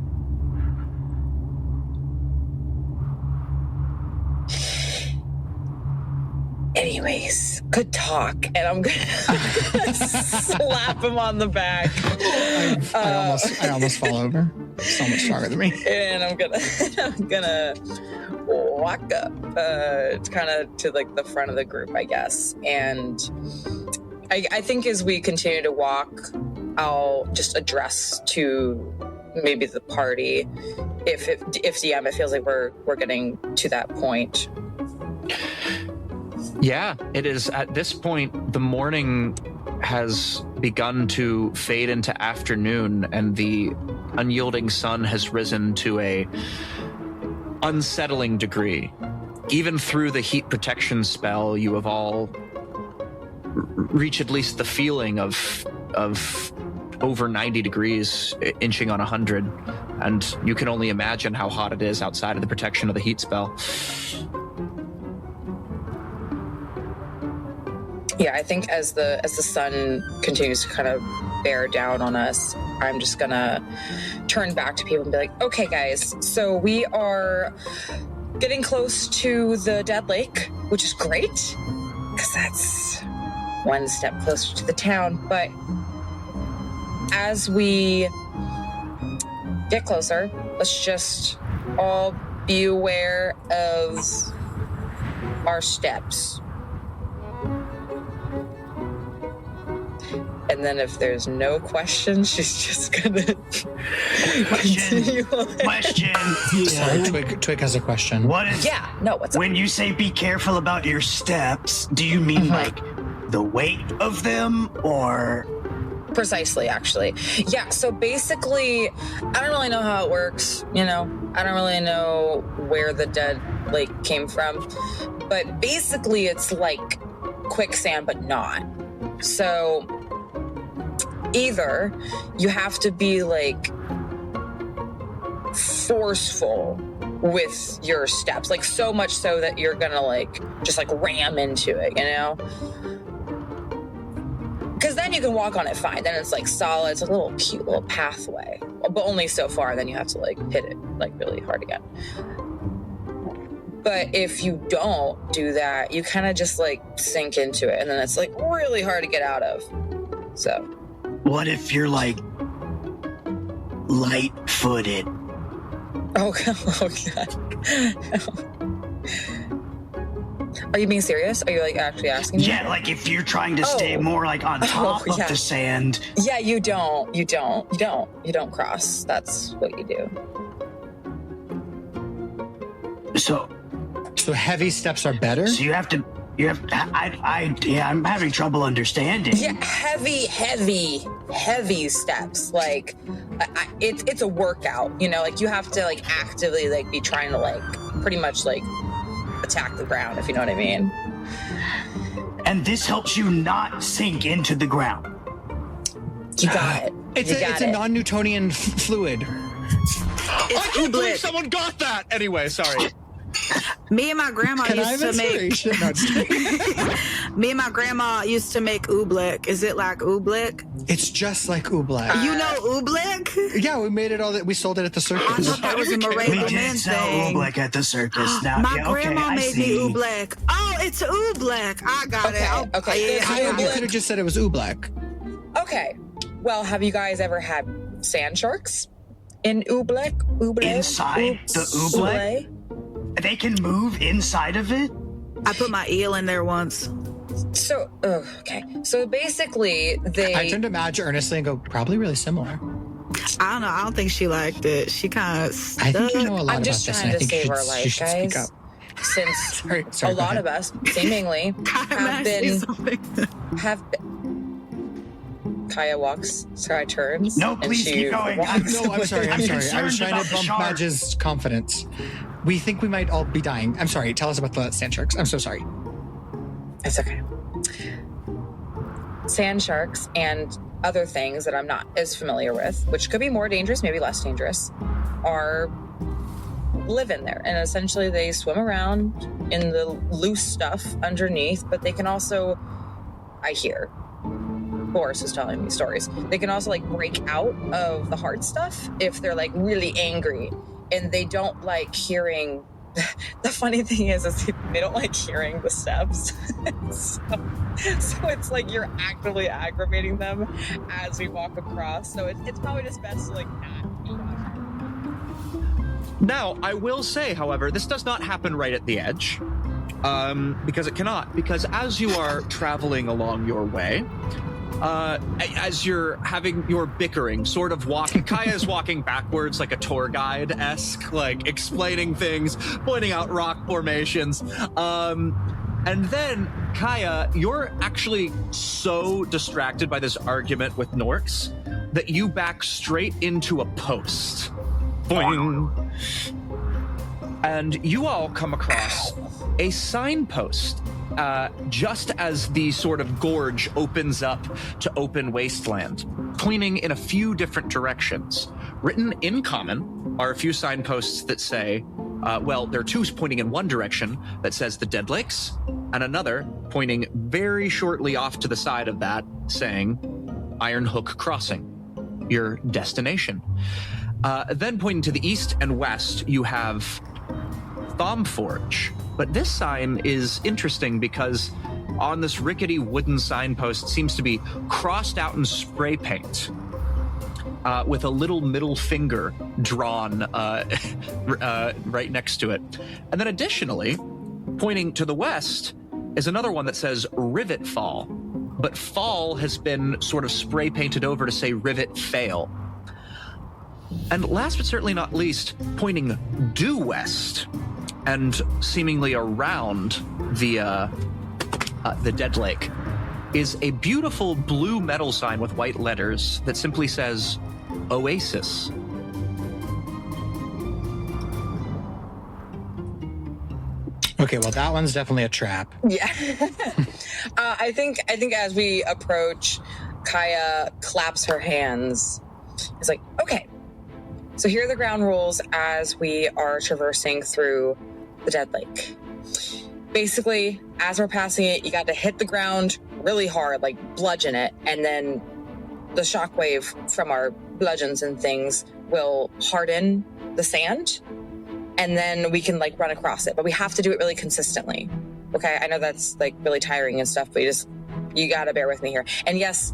Anyways, good talk, and I'm gonna slap him on the back. I almost fall over. So much stronger than me. And I'm gonna walk up, kind of to like the front of the group, I guess. And I think as we continue to walk, I'll just address to maybe the party, if DM, it feels like we're getting to that point. Yeah, it is. At this point, the morning has begun to fade into afternoon, and the unyielding sun has risen to a unsettling degree. Even through the heat protection spell, you have all reached at least the feeling of over 90 degrees, inching on 100, and you can only imagine how hot it is outside of the protection of the heat spell. Yeah, I think as the sun continues to kind of bear down on us, I'm just gonna turn back to people and be like, okay, guys, so we are getting close to the Dead Lake, which is great, because that's one step closer to the town. But as we get closer, let's just all be aware of our steps. And then if there's no questions, she's just gonna continue on. Question. Sorry, Twig has a question. What is? Yeah. No. What's up? When you say be careful about your steps, do you mean like the weight of them, or? Precisely, actually. Yeah. So basically, I don't really know how it works. I don't really know where the Dead Lake came from, but basically, it's like quicksand, but not. So either you have to be like forceful with your steps, like so much so that you're gonna like just like ram into it, because then you can walk on it fine. Then it's like solid. It's a little cute little pathway, but only so far. Then you have to like hit it like really hard again. But if you don't do that, you kind of just like sink into it, and then it's like really hard to get out of. So what if you're like light-footed? Oh God. Are you being serious? Are you like actually asking me? Yeah, like if you're trying to stay more like on top of the sand. Yeah, you don't cross. That's what you do. So heavy steps are better? So I'm having trouble understanding. Yeah, heavy steps. Like, it's a workout, like you have to like actively like be trying to like pretty much like attack the ground, if you know what I mean. And this helps you not sink into the ground. You got it. It's a non-Newtonian fluid. I can't believe someone got that! Anyway, sorry. Me and my grandma used to make. Me and my grandma used to make Oobleck. Is it like Oobleck? It's just like Oobleck. You know Oobleck? Yeah, we made it all. We sold it at the circus. I thought that was a Moravian We did sell Oobleck at the circus. Now, my grandma made me Oobleck. Oh, it's Oobleck. I got it. Okay. You could have just said it was Oobleck. Okay. Well, have you guys ever had sand sharks in Oobleck? Inside the Oobleck? They can move inside of it? I put my eel in there once. So, okay. So basically, I turned to Madge earnestly and go, probably really similar. I don't know. I don't think she liked it. She kind of I think you know a lot I'm just about this, trying and I to think save our you life, should guys. speak up. Since Sorry, a lot of us, seemingly, have been. Kaia walks, turns. No, please keep going. I'm sorry. I was trying to bump shark. Madge's confidence. We think we might all be dying. I'm sorry. Tell us about the sand sharks. I'm so sorry. It's okay. Sand sharks and other things that I'm not as familiar with, which could be more dangerous, maybe less dangerous, live in there. And essentially they swim around in the loose stuff underneath, but they can also, I hear, Boris was telling me stories, they can also like break out of the hard stuff if they're like really angry, and they don't like hearing. The funny thing is they don't like hearing the steps. so it's like you're actively aggravating them as we walk across. So it's probably just best to like not be Now, I will say, however, this does not happen right at the edge. because it cannot. Because as you are traveling along your way, as you're having your bickering, sort of walking, Kaia is walking backwards like a tour guide-esque, like explaining things, pointing out rock formations. And then, Kaia, you're actually so distracted by this argument with Norx that you back straight into a post. Boing. And you all come across a signpost just as the sort of gorge opens up to open wasteland, pointing in a few different directions. Written in common are a few signposts that say, there are two pointing in one direction that says the Dead Lakes, and another pointing very shortly off to the side of that saying Iron Hook Crossing, your destination. Then pointing to the east and west, you have Thomforge. But this sign is interesting because on this rickety wooden signpost seems to be crossed out in spray paint with a little middle finger drawn right next to it. And then additionally, pointing to the west is another one that says Rivet Fall. But fall has been sort of spray painted over to say Rivet Fail. And last but certainly not least, pointing due west and seemingly around the Dead Lake is a beautiful blue metal sign with white letters that simply says Oasis. Okay, well, that one's definitely a trap. Yeah. I think as we approach, Kaia claps her hands. It's like, okay, so here are the ground rules as we are traversing through the Dead Lake. Basically, as we're passing it, you got to hit the ground really hard, like bludgeon it, and then the shockwave from our bludgeons and things will harden the sand, and then we can like run across it. But we have to do it really consistently. Okay, I know that's like really tiring and stuff, but you gotta bear with me here. And yes,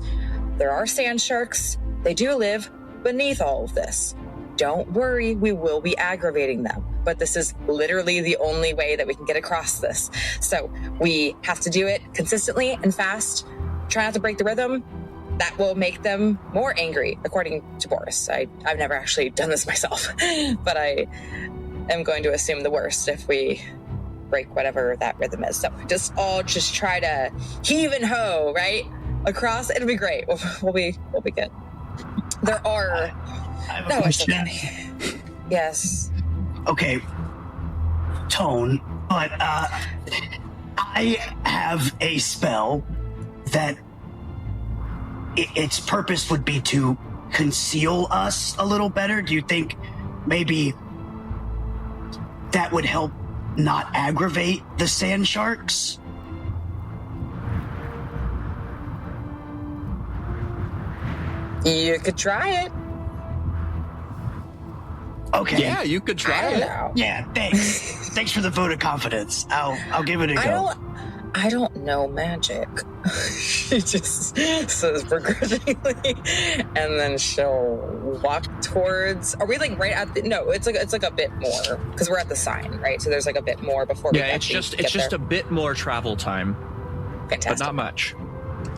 there are sand sharks. They do live beneath all of this. Don't worry, we will be aggravating them. But this is literally the only way that we can get across this. So we have to do it consistently and fast. Try not to break the rhythm. That will make them more angry, according to Boris. I've never actually done this myself, but I am going to assume the worst if we break whatever that rhythm is. So just try to heave and hoe, right? Across, it'll be great. We'll be good. There are... I have a question. Yes. Okay, Tone, but I have a spell that its purpose would be to conceal us a little better. Do you think maybe that would help not aggravate the sand sharks? You could try it. Okay. Yeah, you could try it. Yeah, thanks. Thanks for the vote of confidence. I'll give it a go. I don't know magic. She just says begrudgingly, and then she'll walk towards. Are we like right at the? No, it's like a bit more because we're at the sign, right? So there's like a bit more before we. Yeah, it's just a bit more travel time. Fantastic. But not much.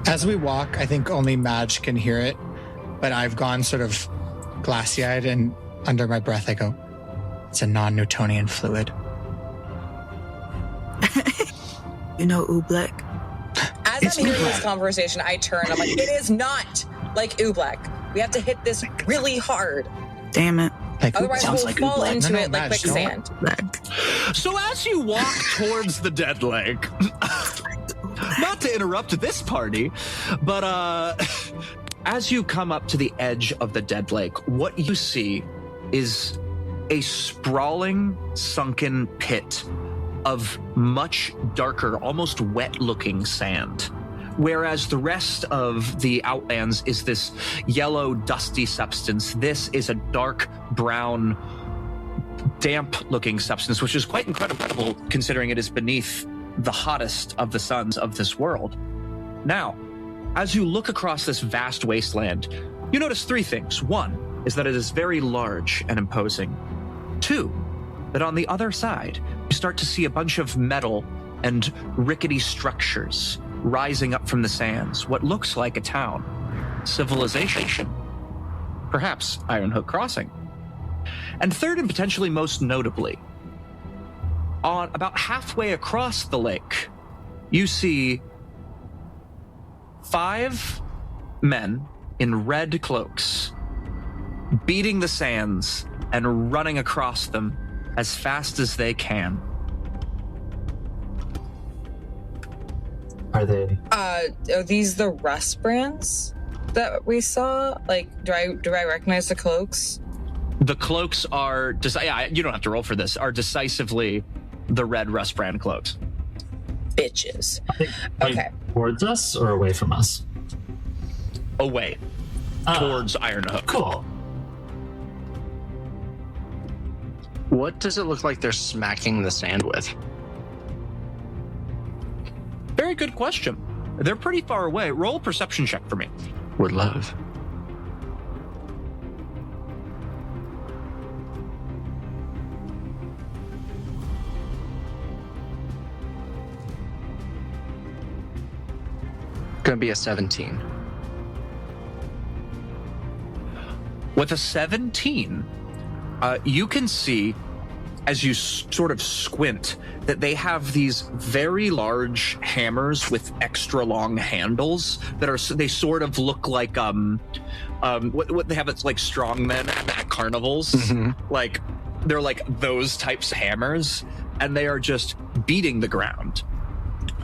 As we walk, I think only Madge can hear it, but I've gone sort of glassy-eyed, and under my breath I go, "It's a non-Newtonian fluid." You know, Oobleck. As I'm hearing this conversation, I turn. I'm like, it is not like Oobleck. We have to hit this really hard. Damn it. Otherwise, we'll fall into it like quicksand. So as you walk towards the Dead Lake, not to interrupt this party, but as you come up to the edge of the Dead Lake, what you see is a sprawling, sunken pit of much darker, almost wet-looking sand. Whereas the rest of the Outlands is this yellow, dusty substance. This is a dark brown, damp-looking substance, which is quite incredible considering it is beneath the hottest of the suns of this world. Now, as you look across this vast wasteland, you notice three things. One is that it is very large and imposing. Two, that on the other side, you start to see a bunch of metal and rickety structures rising up from the sands. What looks like a town. Civilization. Perhaps Ironhook Crossing. And third, and potentially most notably, on about halfway across the lake, you see 5 men in red cloaks beating the sands and running across them as fast as they can. Are they? Are these the rust brands that we saw? Like, do I recognize the cloaks? The cloaks are, you don't have to roll for this, are decisively the red rust brand cloaks. Bitches. Okay. Towards us or away from us? Away. Towards Ironhook. Cool. What does it look like they're smacking the sand with? Very good question. They're pretty far away. Roll a perception check for me. Would love. Gonna be a 17. With a 17, you can see, as you sort of squint, that they have these very large hammers with extra long handles that they sort of look like what they have. It's like strongmen at carnivals. Mm-hmm. Like they're like those types of hammers, and they are just beating the ground.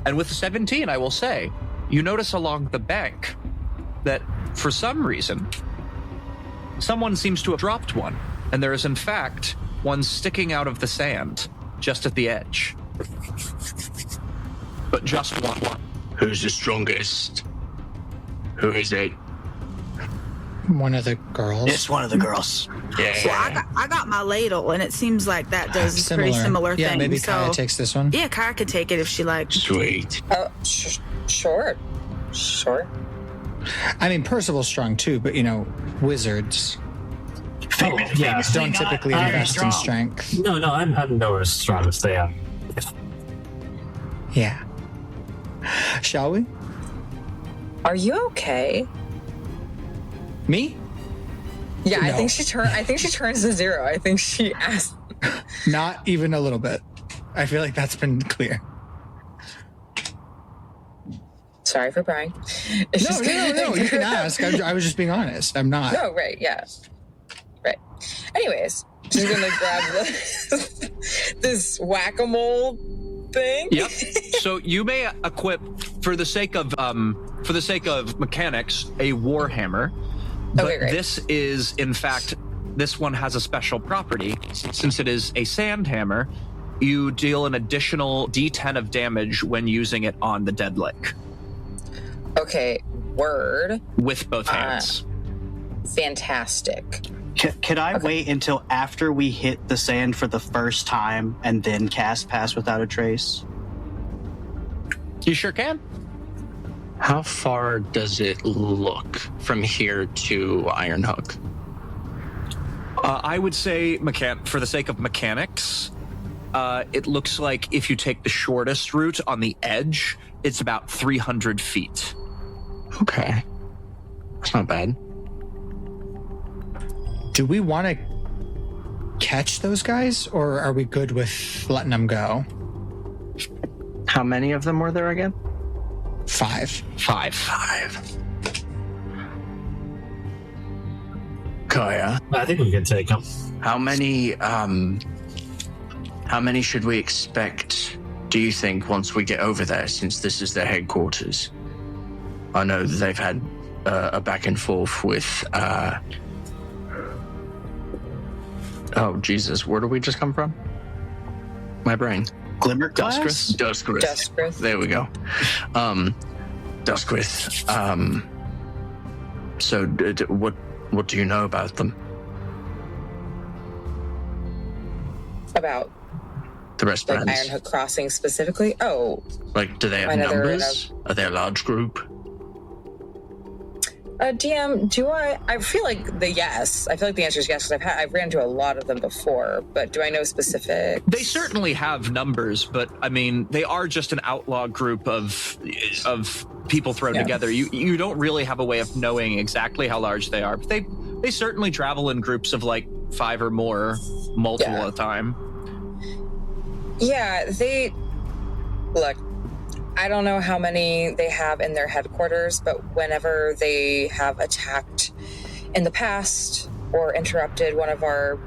And with a 17, I will say, you notice along the bank that for some reason someone seems to have dropped one, and there is in fact one sticking out of the sand just at the edge. But just one. Who's the strongest? Who is it? One of the girls. It's one of the girls. Yeah. Well, I got my ladle, and it seems like that does a pretty similar thing. Yeah, maybe so, Kaia takes this one. Yeah, Kaia could take it if she likes. Sweet. Oh, sure. I mean, Percival's strong too, but wizards don't typically invest in strength. No, I'm nowhere as strong as they are. Yeah. Shall we? Are you okay? Me? Yeah, No. I think she turns to 0. I think she asked. Not even a little bit. I feel like that's been clear. Sorry for prying. No. You can ask. I was just being honest. I'm not. No, right, yeah. Right. Anyways, she's gonna grab this whack-a-mole thing. Yep. So you may equip, for the sake of mechanics, a warhammer. But Okay, great. this is, in fact, this one has a special property. Since it is a sand hammer, you deal an additional D10 of damage when using it on the dead lake. Okay, word. With both hands. Fantastic. Could I wait until after we hit the sand for the first time and then cast Pass Without a Trace? You sure can. How far does it look from here to Ironhook? I would say, for the sake of mechanics, it looks like if you take the shortest route on the edge, it's about 300 feet. Okay. That's not bad. Do we want to catch those guys, or are we good with letting them go? How many of them were there again? 5. 5. Kaia, I think we can take them. how many should we expect, do you think, once we get over there, since this is their headquarters? I know that they've had a back and forth with oh Jesus, where did we just come from? My brain. Glimmerglass? Duskrith. There we go. Duskrith. So what do you know about them? About The rest like brands? Ironhook Crossing specifically? Oh, Like, do they have I know they're in numbers? Are they a large group? DM, I feel like the answer is yes, because I've ran into a lot of them before, but do I know specifics? They certainly have numbers, but I mean, they are just an outlaw group of people thrown together. You don't really have a way of knowing exactly how large they are, but they certainly travel in groups of like 5 or more, multiple at a time. Yeah, look, I don't know how many they have in their headquarters, but whenever they have attacked in the past or interrupted one of our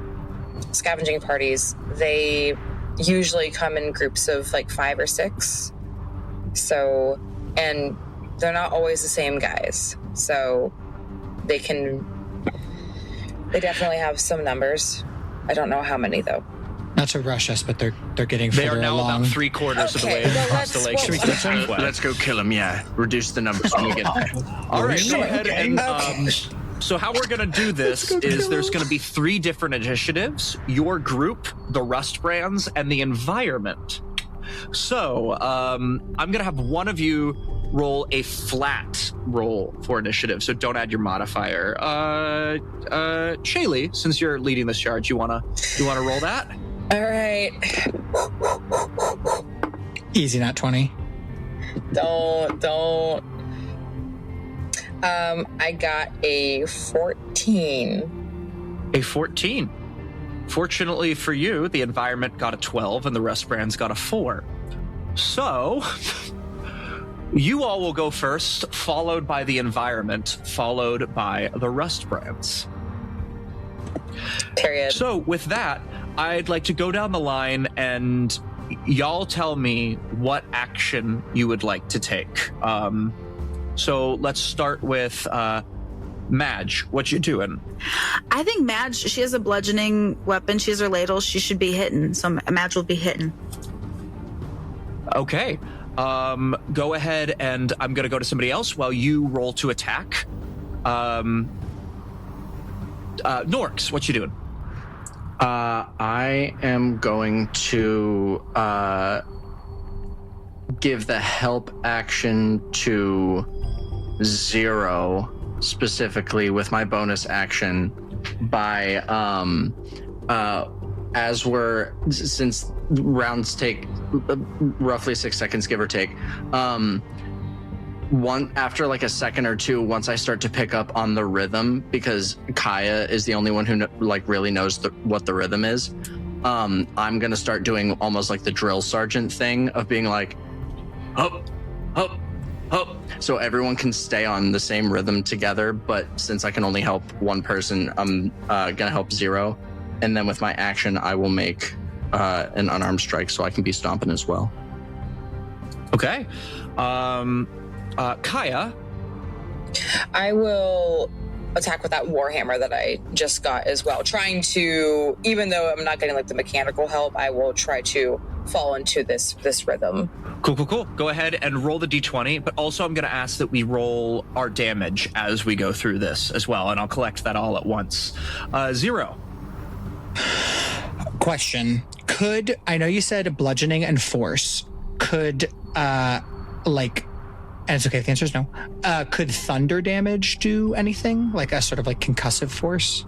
scavenging parties, they usually come in groups of like 5 or 6. So, and they're not always the same guys. So they definitely have some numbers. I don't know how many though. Not to rush us, but they're getting further along. They are now about 3/4 of the way across the lake. Let's go kill them, reduce the numbers when we get there. All right, go ahead and... So how we're going to do this is there's going to be 3 different initiatives: your group, the Rust Brands, and the environment. So I'm going to have one of you roll a flat roll for initiative, so don't add your modifier. Shaylee, since you're leading this charge, you wanna roll that? All right. Easy, not 20. Don't. I got a 14. A 14. Fortunately for you, the environment got a 12 and the Rust Brands got a 4. So, you all will go first, followed by the environment, followed by the Rust Brands. Period. So, with that, I'd like to go down the line and y'all tell me what action you would like to take. So let's start with Madge. What you doing? I think Madge, she has a bludgeoning weapon. She has her ladle. She should be hitting. So Madge will be hitting. Okay. Go ahead, and I'm going to go to somebody else while you roll to attack. Norx, what you doing? I am going to give the help action to Zero, specifically with my bonus action by since rounds take roughly 6 seconds, give or take, after like a second or two, once I start to pick up on the rhythm, because Kaia is the only one who really knows what the rhythm is, I'm gonna start doing almost like the drill sergeant thing of being like, up, up, up, so everyone can stay on the same rhythm together. But since I can only help one person, I'm gonna help Zero, and then with my action I will make an unarmed strike so I can be stomping as well. Okay. Kaia? I will attack with that warhammer that I just got as well, trying to, even though I'm not getting like the mechanical help, I will try to fall into this rhythm. Cool. Go ahead and roll the d20, but also I'm going to ask that we roll our damage as we go through this as well, and I'll collect that all at once. Zero. Question. I know you said bludgeoning and force. Could, and it's okay if the answer is no, could thunder damage do anything? Like a sort of like concussive force?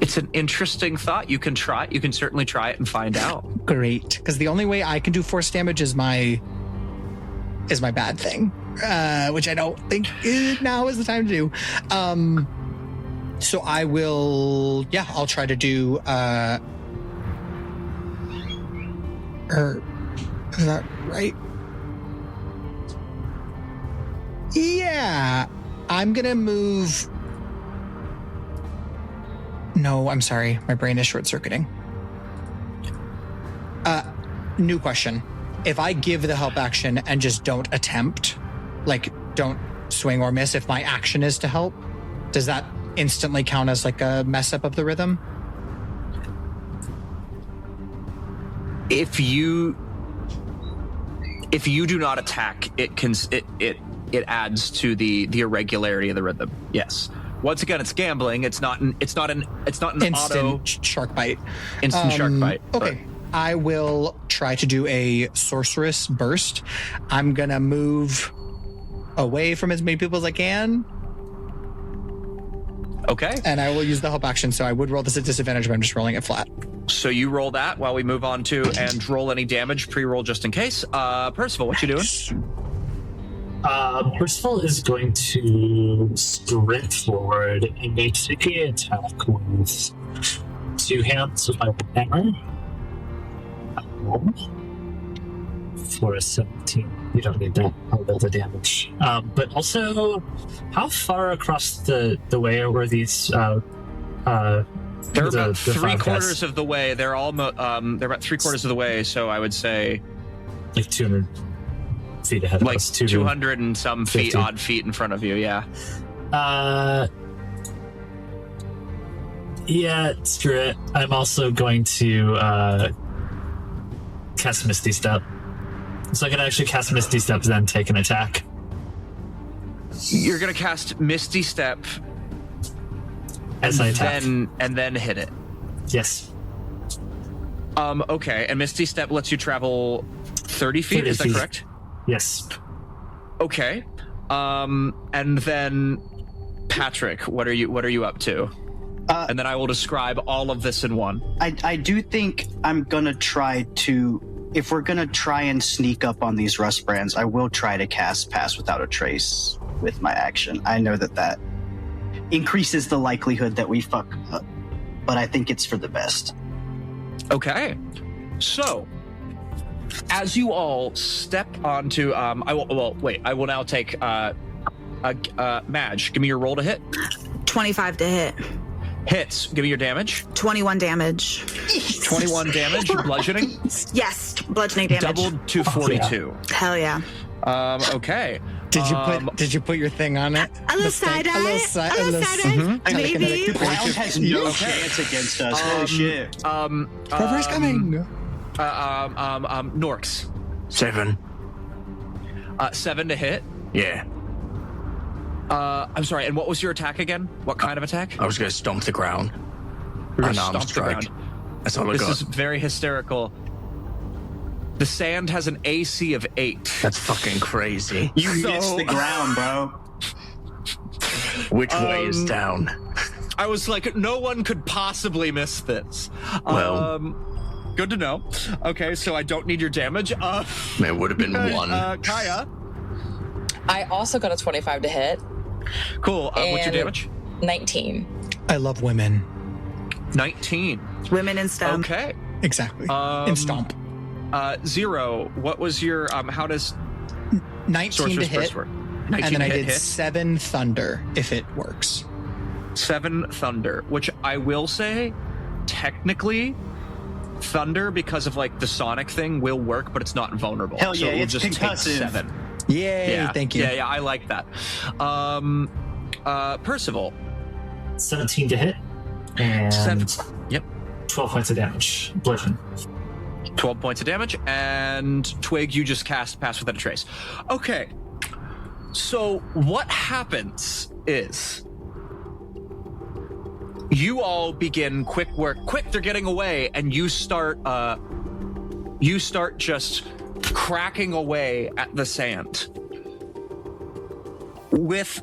It's an interesting thought. You can try. You can certainly try it and find out. Great. Because the only way I can do force damage is my bad thing, which I don't think now is the time to do. So I will, I'll try to do, is that right? Yeah, I'm gonna move. No, I'm sorry. My brain is short-circuiting. New question. If I give the help action and just don't attempt, like don't swing or miss, if my action is to help, does that instantly count as like a mess up of the rhythm? If you do not attack, it adds to the irregularity of the rhythm. Yes. Once again, it's gambling. It's not an instant auto shark bite. Instant shark bite. Okay. But I will try to do a sorceress burst. I'm gonna move away from as many people as I can Okay. And I will use the help action, so I would roll this at disadvantage, but I'm just rolling it flat. So you roll that while we move on to and roll any damage, pre-roll just in case. Percival, what you doing? Percival is going to sprint forward and basically attack with 2 hands with my hammer. For a 17. You don't need that. I'll build the damage. But also, how far across the way were these? They're about 3/4 of the way. They're almost. They're about 3/4 of the way. So I would say, like 200 feet ahead. Like of us, 200 and some feet, odd feet in front of you. Yeah. Yeah. Screw it. I'm also going to cast Misty Step. So I can actually cast Misty Step, then take an attack. You're gonna cast Misty Step, as I attack, and then hit it. Yes. Okay, and Misty Step lets you travel 30 feet. 30 is that feet. correct? Yes. Okay. And then Patrick, what are you up to? And then I will describe all of this in one. I do think I'm gonna try to. If we're gonna try and sneak up on these rust brands, I will try to cast Pass Without a Trace with my action. I know that increases the likelihood that we fuck up, but I think it's for the best. Okay. So, as you all step onto, I will now take Madge. Give me your roll to hit. 25 to hit. Hits. Give me your damage. 21 damage. 21 damage. Bludgeoning. Yes, bludgeoning damage. Doubled to 42. Hell yeah. Okay. Did you put your thing on it? A little side eye. Maybe. Ground has no chance against us. Holy shit. Progress coming. Norx. 7. 7 to hit. Yeah. I'm sorry, and what was your attack again? What kind of attack? I was going to stomp the ground. Unarmed strike. That's all I got. This is very hysterical. The sand has an AC of 8. That's fucking crazy. You missed the ground, bro. Which way is down? I was like, no one could possibly miss this. Well, good to know. Okay, so I don't need your damage. It would have been 1. Kaia. I also got a 25 to hit. Cool. What's your damage? 19. I love women. 19. Women in STEM. Okay. Exactly. In Stomp. 0. What was your how does 19 to hit? 19 and then I did hit. 7 thunder if it works. 7 thunder, which I will say, technically, thunder because of like the sonic thing will work, but it's not vulnerable. Hell yeah, so it will it's just concussive. take 7. Yay! Thank you. Yeah, I like that. Percival. 17 to hit. And 7. Yep. 12 points of damage. Bludgeon. 12 points of damage, and Twig, you just cast Pass Without a Trace. Okay, so what happens is you all begin quick work. Quick, they're getting away, and you start just cracking away at the sand with,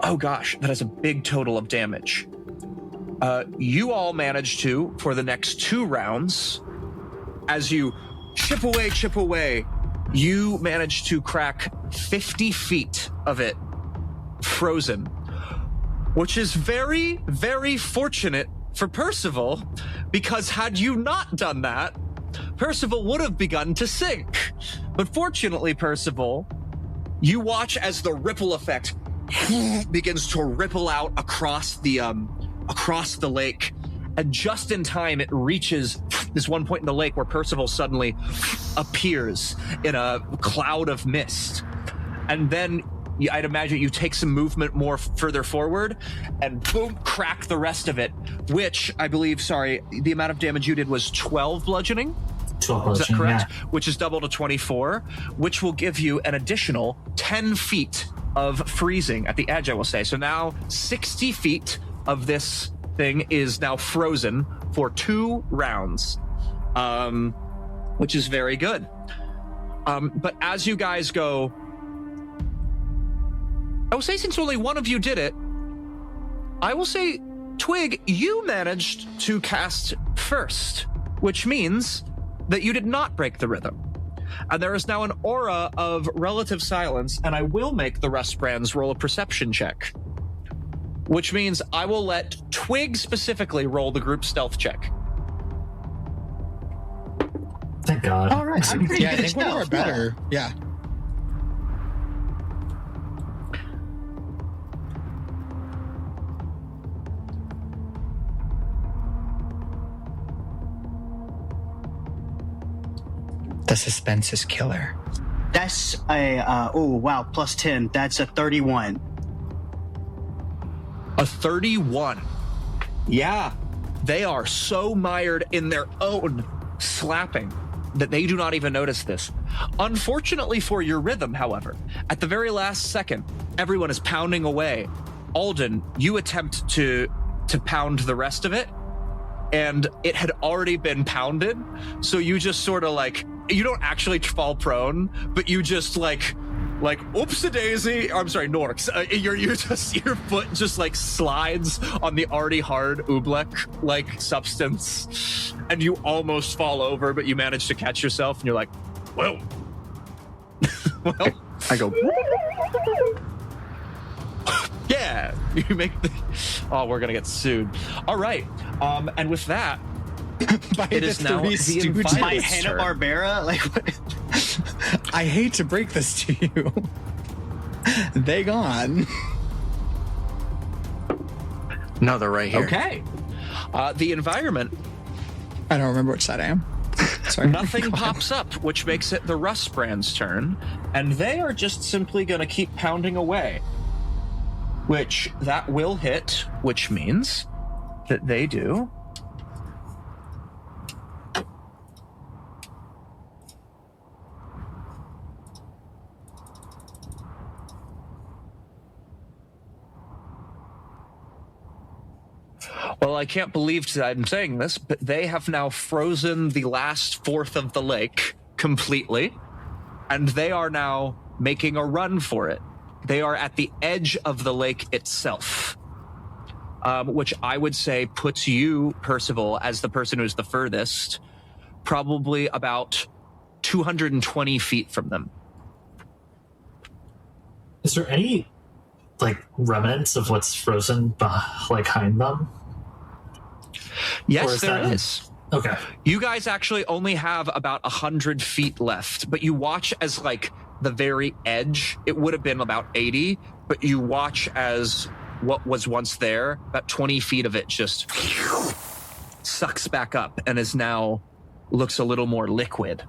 oh gosh, that is a big total of damage. You all manage to, for the next 2 rounds, as you chip away, you manage to crack 50 feet of it frozen, which is very, very fortunate for Percival, because had you not done that, Percival would have begun to sink. But fortunately, Percival, you watch as the ripple effect begins to ripple out across the lake. And just in time, it reaches this one point in the lake where Percival suddenly appears in a cloud of mist. And then I'd imagine you take some movement more further forward and boom, crack the rest of it, which I believe, the amount of damage you did was 12 bludgeoning. 12 bludgeoning, is that correct? Yeah. Which is double to 24, which will give you an additional 10 feet of freezing at the edge, I will say. So now 60 feet of this thing is now frozen for 2 rounds, which is very good. But as you guys go, I will say, since only one of you did it, I will say, Twig, you managed to cast first, which means that you did not break the rhythm. And there is now an aura of relative silence, and I will make the rest brands roll a perception check. Which means I will let Twig specifically roll the group stealth check. Thank God. All right. I think one more better. Yeah. The suspense is killer. That's a, plus 10. That's a 31. A 31. Yeah. They are so mired in their own slapping that they do not even notice this. Unfortunately for your rhythm, however, at the very last second, everyone is pounding away. Alden, you attempt to pound the rest of it, and it had already been pounded, so you just sort of like, you don't actually fall prone, but you just like oopsie-daisy, I'm sorry, Norx, your foot just like slides on the already hard Oobleck like substance, and you almost fall over, but you manage to catch yourself, and you're like, well, I go, yeah, you make the, oh, we're gonna get sued. All right, and with that, it is now the by Hanna-Barbera? Like, what? I hate to break this to you. They gone. No, they're right here. Okay. The environment. I don't remember which side I am. Sorry. Nothing pops up, which makes it the Rust Brand's turn, and they are just simply going to keep pounding away. Which that will hit, which means that they do. Well, I can't believe that I'm saying this, but they have now frozen the last fourth of the lake completely, and they are now making a run for it. They are at the edge of the lake itself, which I would say puts you, Percival, as the person who's the furthest, probably about 220 feet from them. Is there any, like, remnants of what's frozen behind them? Yes, there is. Okay. You guys actually only have about 100 feet left, but you watch as, like, the very edge, it would have been about 80, but you watch as what was once there, about 20 feet of it just sucks back up and is now looks a little more liquid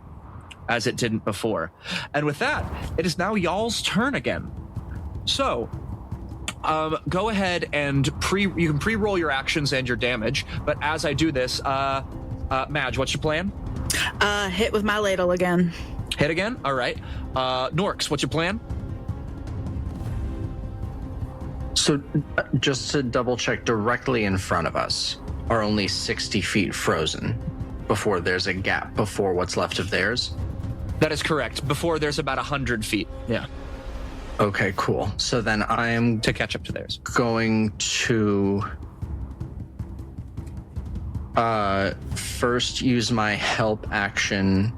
as it didn't before. And with that, it is now y'all's turn again. So, go ahead and you can pre-roll your actions and your damage, but as I do this, Madge, what's your plan? Hit with my ladle again. Hit again? All right. Norx, what's your plan? So, just to double check, directly in front of us are only 60 feet frozen before there's a gap before what's left of theirs? That is correct. Before there's about 100 feet. Yeah. Okay, cool. So then I'm to catch up to theirs. Going to first use my help action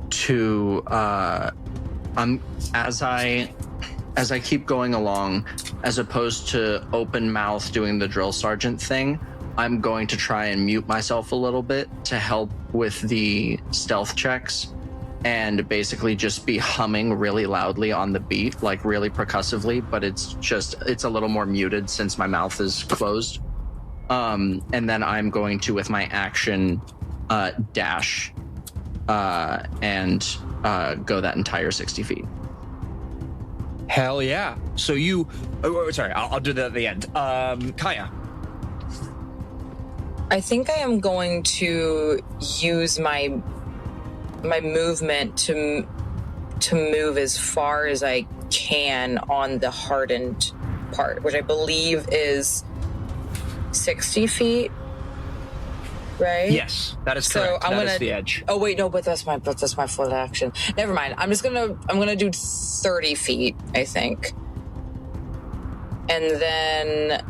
to as I keep going along, as opposed to open mouth doing the drill sergeant thing, I'm going to try and mute myself a little bit to help with the stealth checks and basically just be humming really loudly on the beat, like really percussively, but it's a little more muted since my mouth is closed. And then I'm going to, with my action, dash and go that entire 60 feet. Hell yeah. So you... sorry, I'll do that at the end. Kaia. I think I am going to use my movement to move as far as I can on the hardened part, which I believe is 60 feet, right? Yes, that is correct. So that is the edge. Oh wait, no, but that's my full action. Never mind. I'm gonna do 30 feet, I think, and then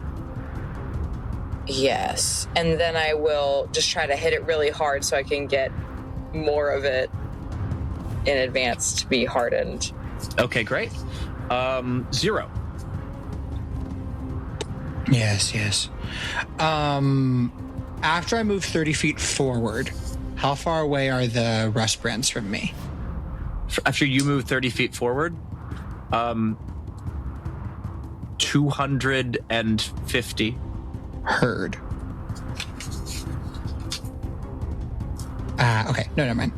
Yes. And then I will just try to hit it really hard so I can get more of it in advance to be hardened. Okay, great. 0. Yes. After I move 30 feet forward, how far away are the rust brands from me? After you move 30 feet forward, 250. Heard. Okay. No, never mind.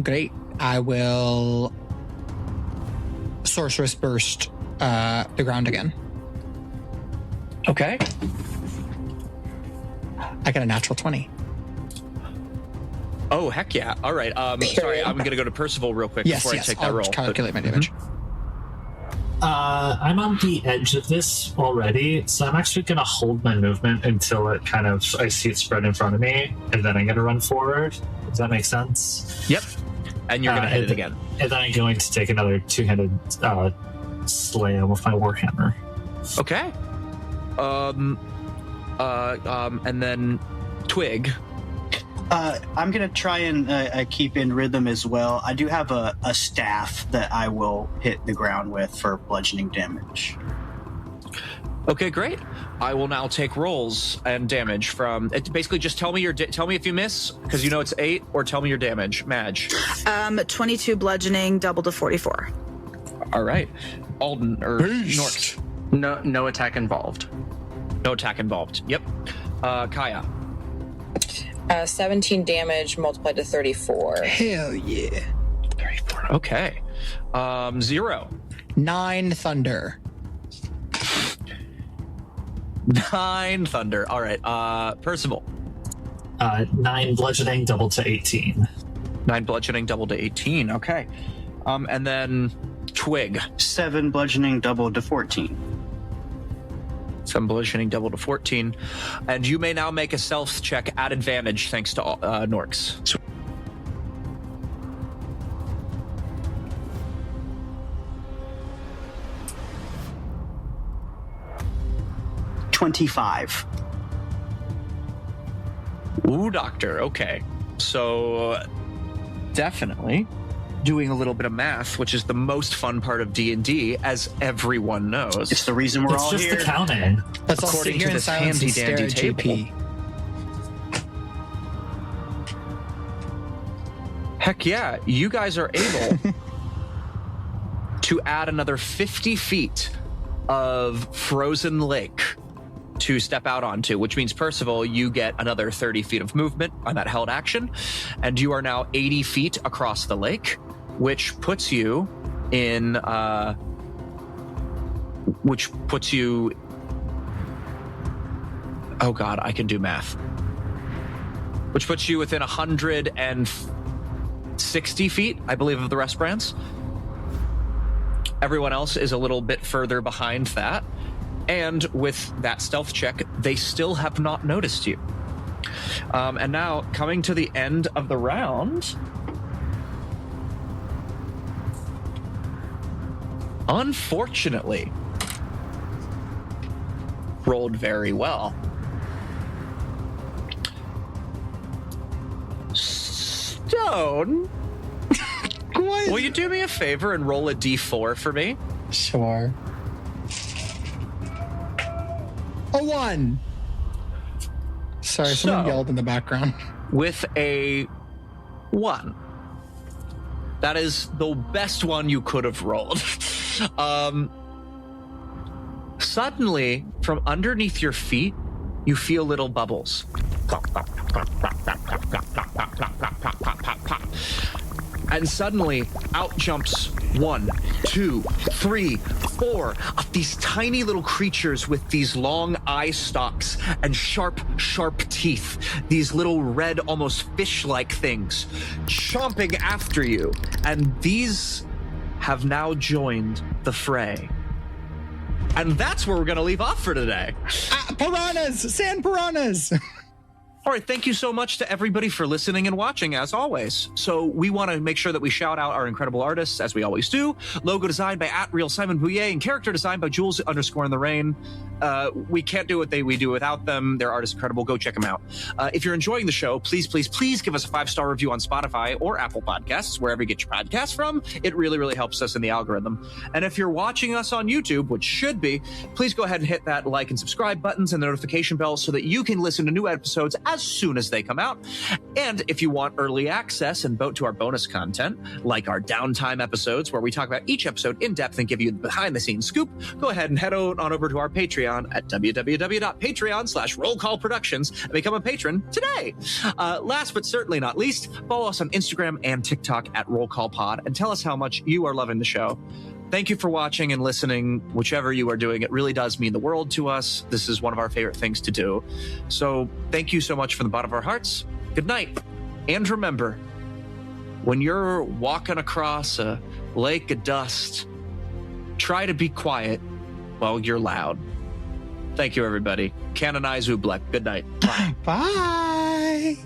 Great. I will Sorceress Burst the ground again. Okay. I got a natural 20. Oh, heck yeah. All right. Sorry, I'm going to go to Percival real quick before I take that I'll roll. calculate my damage. I'm on the edge of this already, so I'm actually going to hold my movement until I see it spread in front of me, and then I'm going to run forward. Does that make sense? Yep. And you're going to hit it again. And then I'm going to take another two-handed slam with my warhammer. Okay. And then Twig. I'm going to try and keep in rhythm as well. I do have a staff that I will hit the ground with for bludgeoning damage. Okay, great. I will now take rolls and damage from. Basically, just tell me tell me if you miss, because you know it's 8, or tell me your damage, Madge. 22 bludgeoning, double to 44. All right, Alden or Norx. No attack involved. No attack involved. Yep. Kaia. 17 damage multiplied to 34. Hell yeah. 34. Okay. 0. 9 thunder. 9 thunder. All right. Percival. 9 bludgeoning, double to 18. 9 bludgeoning, double to 18. Okay. And then Twig. 7 bludgeoning, double to 14. 7 bludgeoning, double to 14. And you may now make a stealth check at advantage thanks to Norx. 25. Ooh, doctor. Okay. So definitely doing a little bit of math, which is the most fun part of D&D, as everyone knows. It's the reason we're all here. It's just accounting. Let's all sit here in silence and stare at JP. Heck yeah, you guys are able to add another 50 feet of frozen lake to step out onto, which means, Percival, you get another 30 feet of movement on that held action, and you are now 80 feet across the lake, which puts you in, oh God, I can do math. Which puts you within 160 feet, I believe, of the rest brands. Everyone else is a little bit further behind that. And with that stealth check, they still have not noticed you. And now, coming to the end of the round, unfortunately, rolled very well. Stone, will you do me a favor and roll a d4 for me? Sure. A 1. Sorry, someone yelled in the background. With a 1. That is the best one you could have rolled. Suddenly, from underneath your feet, you feel little bubbles. And suddenly, out jumps 1, 2, 3, 4 of these tiny little creatures with these long eye stalks and sharp, sharp teeth. These little red, almost fish-like things chomping after you. And these have now joined the fray. And that's where we're going to leave off for today. Piranhas! Sand piranhas! All right, thank you so much to everybody for listening and watching, as always. So we want to make sure that we shout out our incredible artists, as we always do. Logo designed by @RealSimonBouillet and character designed by Jules_in-the-Rain. We can't do what we do without them. Their art is incredible. Go check them out. If you're enjoying the show, please give us a 5-star review on Spotify or Apple Podcasts, wherever you get your podcasts from. It really, really helps us in the algorithm. And if you're watching us on YouTube, which should be, please go ahead and hit that like and subscribe buttons and the notification bell so that you can listen to new episodes as soon as they come out. And if you want early access and vote to our bonus content, like our downtime episodes where we talk about each episode in depth and give you the behind-the-scenes scoop, go ahead and head on over to our Patreon at www.patreon.com/rollcallproductions and become a patron today. Last but certainly not least, follow us on Instagram and TikTok at RollCallPod and tell us how much you are loving the show. Thank you for watching and listening, whichever you are doing. It really does mean the world to us. This is one of our favorite things to do. So thank you so much from the bottom of our hearts. Good night. And remember, when you're walking across a lake of dust, try to be quiet while you're loud. Thank you, everybody. Canonize Oobleck. Good night. Bye. Bye.